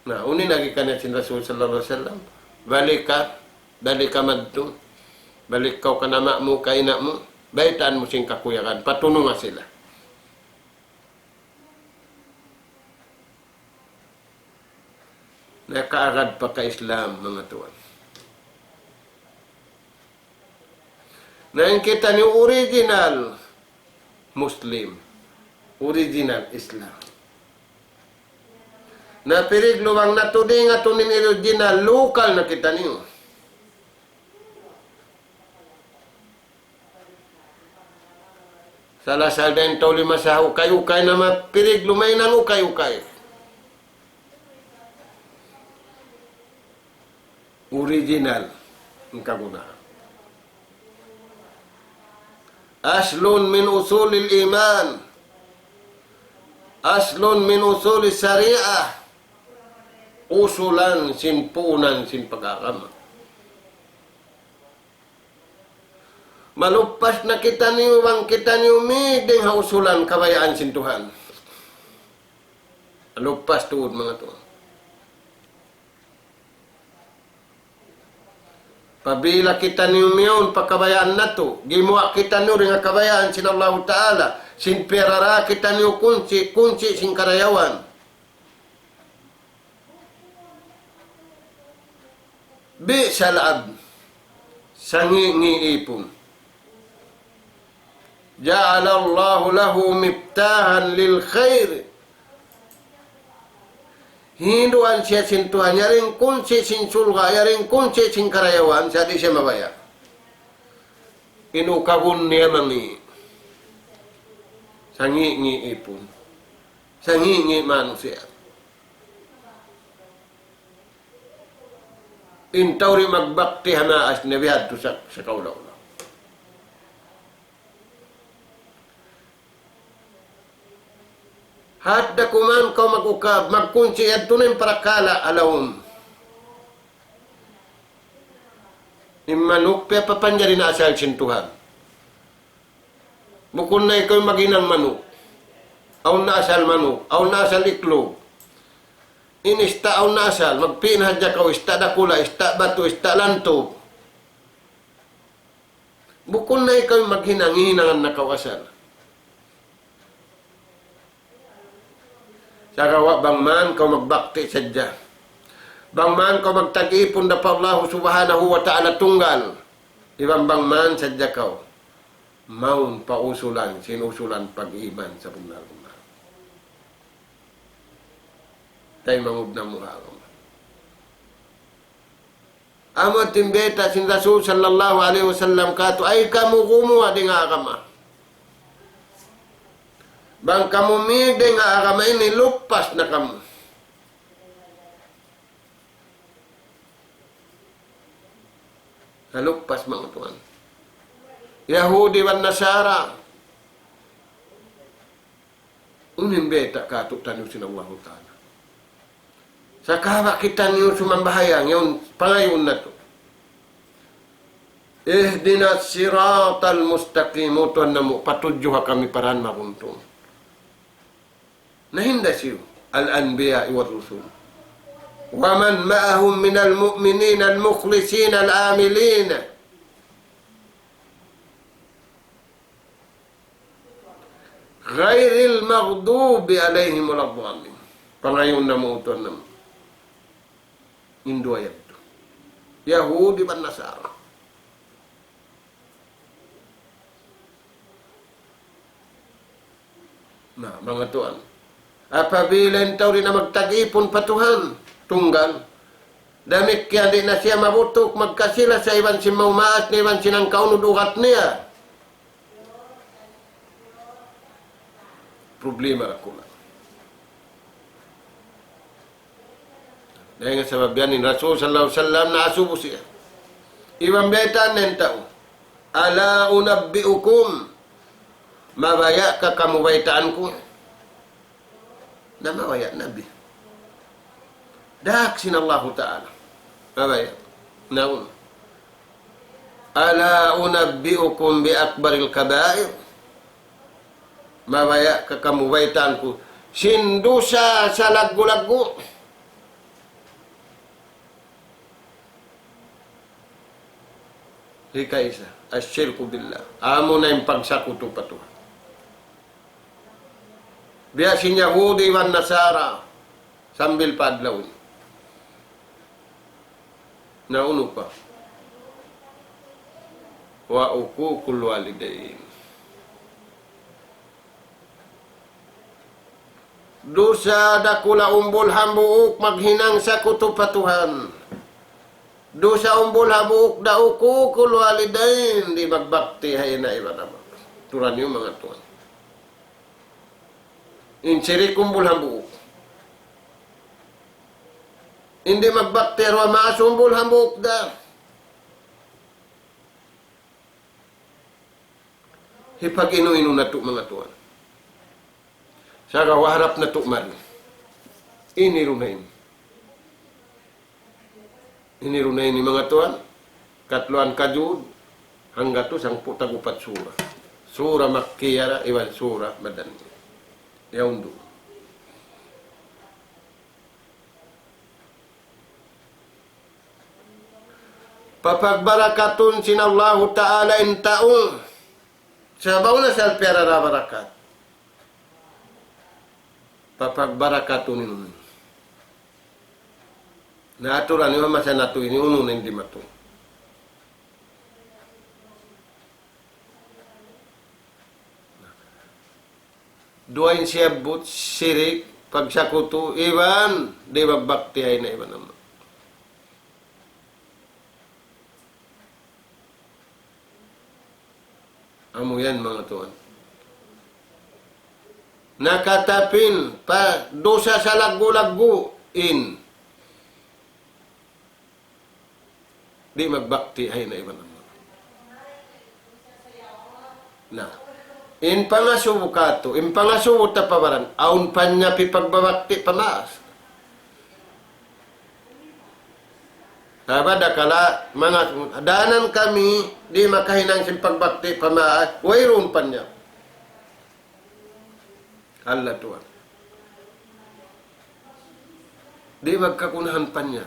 Na unin lagi kanyan sin Rasul sallallahu alaihi wasallam. Balik ka madto. Balik ka kanama mo kaina mo. Baitaan mo sing kakuyakan. Patunong nga sila. Nakaagad pa ka Islam mga tuwan. Nakikita niyo original Muslim. Original Islam. Na piriglo ang natuding at unin original local na kita niyo. Salasal din to lima sa ukay-ukay na mapiriglo may nang ukay-ukay. Original ang kaguna. Aslun min usulil iman. Aslun min usulis syariah. Usulan sinpunan sin pagkakama. Malupas na kita niyo bang kita niyo miding hausulan kabayaan sin Tuhan. Malupas tuod mga to. Pabila kita niyo miyon pagkabayaan na to. Gimuha kita niyo rin kabayaan sin Allah Ta'ala. Sin perara kita niyo kunci sin karayawan. Bi salab sangi ipon. Ja'ala Allahu lahu miftahan lil khair. Hinduan siya sin Tuhan, yaring kunci sin surga, yaring kunci sin karayawan, siya di siya mabaya. Inukabun niya mani. Sangi ipon. Sangi manusia. Intawri magbakti hamaas na bihad to sa kaulaw. Hadda kuman kau magukab, magkunci at tunin para kala alawon. Imanuk pe papanjari na asal sin Tuhan. Bukod na ikaw maginang manok. Aw nasal manok. Aw nasal iklog. Inista aw nasal. Magpinahadya ka. Ista dakula. Ista bato. Ista lantob. Bukod na ikaw maghinang-hinangan na kawasal. Sa kawa bang man kau magbakti sadya. Bang man kau magtag-ipon na pa Allah subhanahu wa ta'ala tunggal. Ibang bang man sadya kau. Maun pausulan, sinusulan pag-iman sa benar. Tayo mangub na muharram. Amo timbeta sin Rasul sallallahu alaihi wasallam kato ay kamu kumuha di nga agama. Bang kamu mide nga agama ini lupas na kamu. Nalupas mga tuan. Yahudi wan Nasara. Unimbeta kato tanyo sin Allah Ta'ala. Sa kawa kita niyo sumambahayang, yung pangayon na to. Ihdina siratal mustaqim, utuan na mo, patudyo kami paran mabuntong. Nahinda siyo, al-anbiya wa rusul. Wa man ma'ahum minal mu'minin al-mukhlisin al-amilin. Ghairil maghdubi alaihim wal-dhalin. Pangayon na mo, utuan na mo. Indo ayat itu. Yahudi dan Nasara. Nah, mga tuan. Apabila entaw rin na magtag-ipon patuhan, tunggal. Damit kaya di na siya mabutok, magkasila sa iwan si maumaat ni iwan sinang kaunuduhat niya. Problema ako na. Dahil nga sa mabyan ni Rasul sallallahu alaihi wasallam na asubo siya. Ibang betan ng tao. Ala unabbiukum. Mabaya ka kamubaitaan ko. Na mabaya nabi. Dak sinallahu ta'ala. Mabaya. Naun. Ala unabbiukum bi akbaril kabair. Mabaya ka kamubaitaan ko. Sindusa sa lagu-lagu. Ika isa, asyirku billah. Amo na yung pagsakuto patuhan. Biya si Yahudi wan Nasara sambil padlaw. Nauno pa. Wa uququl walidain. Dosa dakula umbol hambuuk maghinang sa kutupatuhan. Dosa umbol hambuuk da uququl walidain di magbakti hay na iba naman. Turan yung mga tuan. Insiri kumbol hambuuk. Hindi magbakti arwa maasumbol hambuuk da. Hipag inu-inu na to mga tuan. Saka waharap na to man. Inirunain. Inirunain ni mga tuan. Katluan kajud. Hangga to sang putagupat sura. Sura makkiyara iwan sura madani. Yaundu. Papagbarakatun sinallahu ta'ala intaung. Sabaw na sa pera na barakat. Papagbarakatun inun. Naaturan yung masa nato ini unun hindi mato. Duain siya but sirik pagsakuto iwan di magbakti ay na iwan naman. Amo yan mga tuan. Nakatapin pa dosa sa lagu-lagu in. Di magbakti ay na iba naman. Na. In pangasubo kato, in pangasubo tapawaran, aun pa niya pipagbabakti pamaas. Aba dakala, mga danan kami, di makahinang simpagbakti pamaas, wayroon pa niya. Allah tuan. Di magkakunahan pa niya.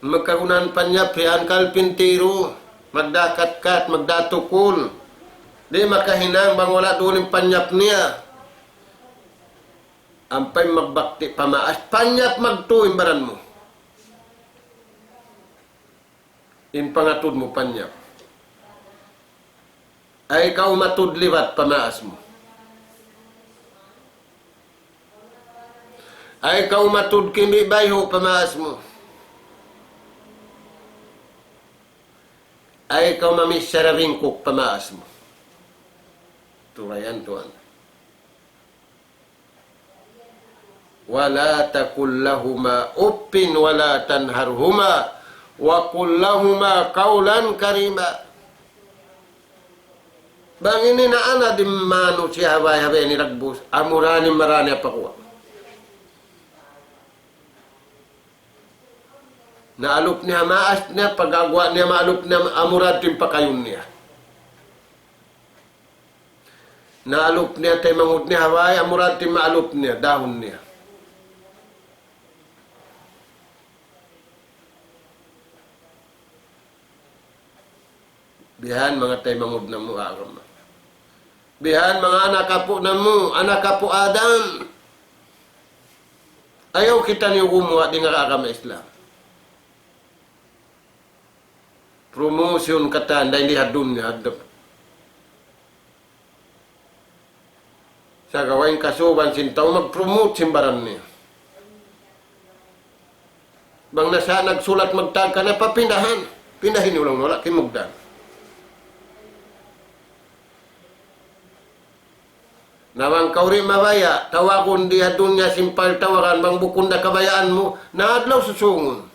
Magkakunahan pa niya, piyan kalpintiro, magdakat-kat, magdatukul. Di makahinang bang wala doon yung panyap niya. Ampay magbakti pamaas, panyap magtuin baran mo. In pangatod mo panyap. Ay ikaw matudliwat pamaas mo. Ay ikaw matud kimi bayho pamaas mo. Ay ikaw mamisyarabing kuk pamaas mo. Turayan tuan. Wala takul lahuma uppin wala tanharhuma wa qul lahuma qawlan karima. Bang ini na ana di manu si haway ni ragbus amurani marani apakuha. Naalop niya maas niya, pagagawa niya maalop niya amurad yung pakayon niya. Naalop niya tayo mangod niya haway, amurad yung maalop niya, dahon niya. Bihan mga tayo mangod na mo aram. Bihan mga anak kapo na mo, anak kapo Adam. Ayaw kita niyo kumuha di nga kakama Islam. Promotion kata dahil hadun niya hadap. Sa gawain kasuban sintaw mag-promote simbaran niya. Bang nasa nagsulat magtag ka na papindahan. Pindahin ulang wala kimugdan. Nawang kauri mabaya, tawakon di hadun niya simpal tawaran bang bukunda kabayaan mo, naadlaw susungon.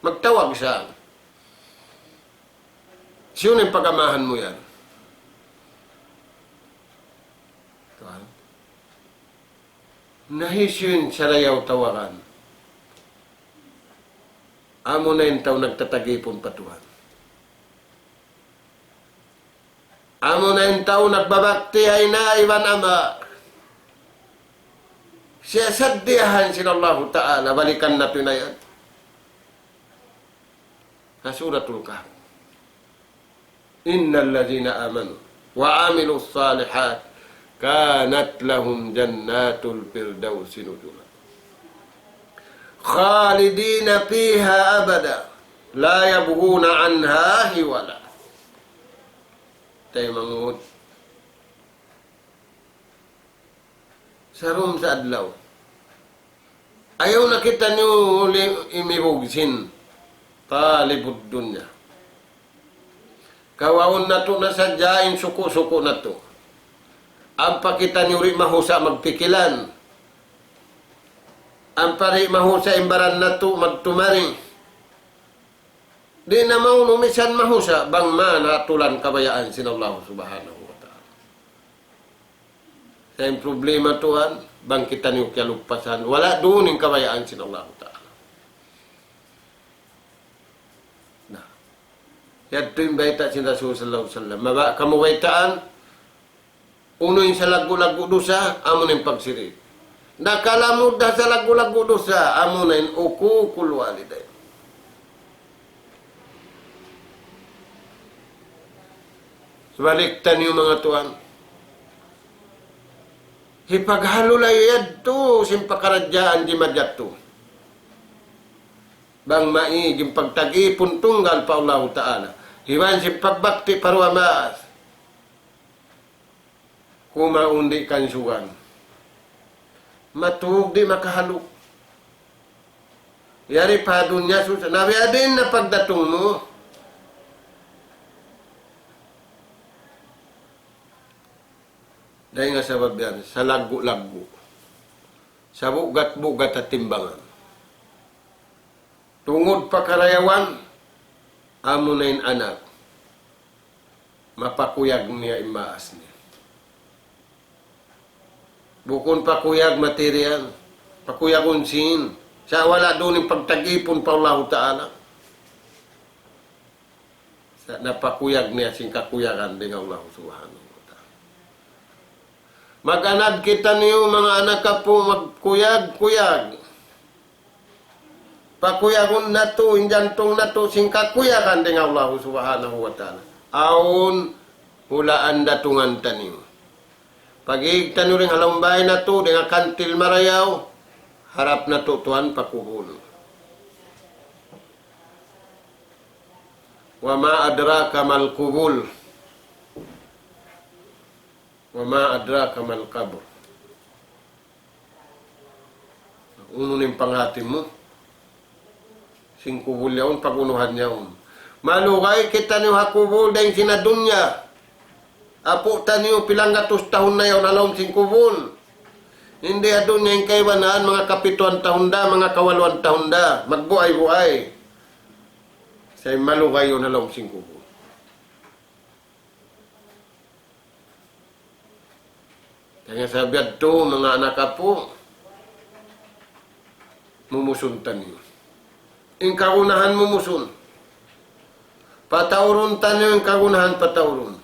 Magtawag siya. Sino yung pagamahan mo yan? Tuhan. Nahisyon sa layaw tawaran. Amo na yung tao nagtatagipon pa Tuhan. Amo na yung tao nagbabakti ay naiwan ama. Siya saddiyahan sila Allah Ta'ala. Balikan natin na yan. Sa suratul Kahf. Innal ladzina amanu wa amilus salihat kanat lahum jannatul firdausi nuzula. Khalidina fiha abada la yabghuna anha hiwala. Tayo mangud. Sarum sa adlaw. Ayaw nakita niyo imibugsin. Talibud dunya. Kawaon na to na sadyain suko-suko na to. Ang pakita niyo rin mahusa magpikilan. Ang pari mahusa imbaran na to magtumari. Di na maunumisan mahusa bang manatulan kabayaan sin Allah subhanahu wa ta'ala. Sa yung problema tuhan, bang kita niyo kialugpasan, wala doon yung kabayaan sin Allah ta'ala. Yadto yung baita sin Rasul sallallahu alaihi wasallam. Maba kamu baitaan, uno yung sa lagu-lagu dosa, amo na yung pagsirit. Nakalamod na sa lagu-lagu dosa, amo na yung ukukul waliday. Baliktan yung mga tuan. Hipaghalo lang yadto, simpakaradyaan di madyato. Bang maiging pagtagipon tunggal pa Allah Ta'ala. Hiwan si pagbakti parwamaas. Kumaundi kan suwan. Matug di makahaluk. Yari pa dunya susah. Nabi adin na pagdatong mo. Dahil nga sabab yan, sa lagu-lagu. Sa bugat-bugat at timbangan. Tungod pa karayawan, amo na yung anak. Mapakuyag niya imaas niya. Bukon pakuyag material, pakuyag unsin. Sa wala doon yung pagtagipon pa Allah Ta'ala. Sa napakuyag niya sing kakuyagan din Allah Subhanahu wa Ta'ala. Mag-anad kita niyo mga anak ka po, magkuyag-kuyag. Pakuyagon na to, injantong na to, singkakuyagan din Allah subhanahu wa ta'ala. Aun, hulaan datungan taniyo. Pag-iig taniyo rin halambay na to, dengan kantil marayaw, harap na to tuhan pakubul. Wa ma adraka mal kubul. Wa ma adraka mal kabur. Ununin panghati mo. Singkubul yaon, pagunuhan yaon. Malugay kita niyo hakubul dahil sinadunya. Apo taniyo pilang gatos tahun na yaon alawang singkubul. Hindi adunya yung kaibanaan, mga kapituan tahun da, mga kawaluan tahun da. Magbuay-buay. Say malugay yun alawang singkubul. Kaya sabiad to, mga anak apo, mumusuntan niyo. Yung kagunahan mumusun. Patauron tanyo yung kagunahan, patauron.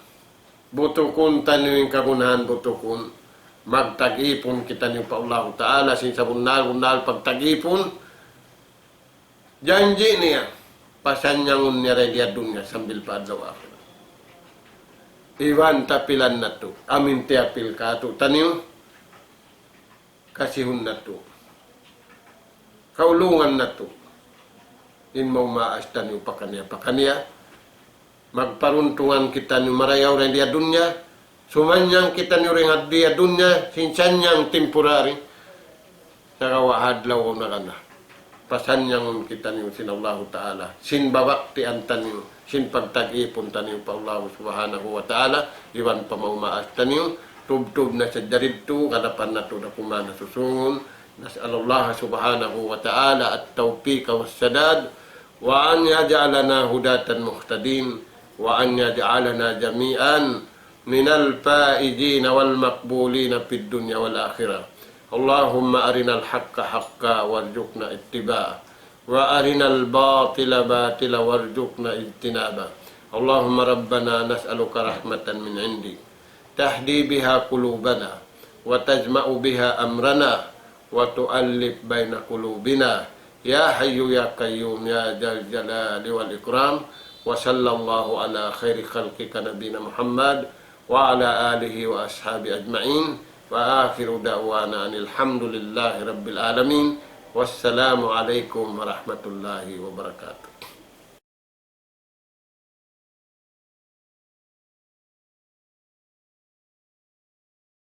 Butukun tanyo yung kagunahan, butukun. Magtag-ipon kita niyo pa Allah Ta'ala, sinsabunal-bunal pagtag-ipon. Janji niya, pasanyangun niya rin dia dunya sambil paadlaw ako. Iwan tapilan na to. Amin tiapil ka to. Tanyo, kasihun na to. Kaulungan na to. In mau maas tanyo pakanya. Magparuntungan kita niyo marayaw rin dia dunya. Sumanyang kita niyo rin at dia dunya. Sinsanyang temporary. Nakawahadlaw ko na kana. Pasanyang kita niyo sin Allah Ta'ala. Sin babakti ang tanyo. Sin pagtag-ipon taniyo pa Allah subhanahu wa ta'ala, iwan pa maumaas taniyo, tub-tub na sa jaridto, kadapan na to na kumana susungon, nas'al Allah subhanahu wa ta'ala at tawfiqa was sadad, wa an yaj'alana hudatan muhtadin, wa an yaj'alana jami'an minal faizin wal maqbulin fid dunya wal akhirah. Allahumma arinal haqqa haqqa warzuqna ittiba'ah. وأرنا الباطل باطلا وارزقنا اجتنابه اللهم ربنا نسألك رحمة من عندك تهدي بها قلوبنا وتجمع بها أمرنا وتؤلف بين قلوبنا يا حي يا قيوم يا ذا الجلال والإكرام وصلى الله على خير خلقك نبينا محمد وعلى آله وأصحابه أجمعين وآخر دعوانا أن الحمد لله رب العالمين. Wassalamu alaikum warahmatullahi wabarakatuh.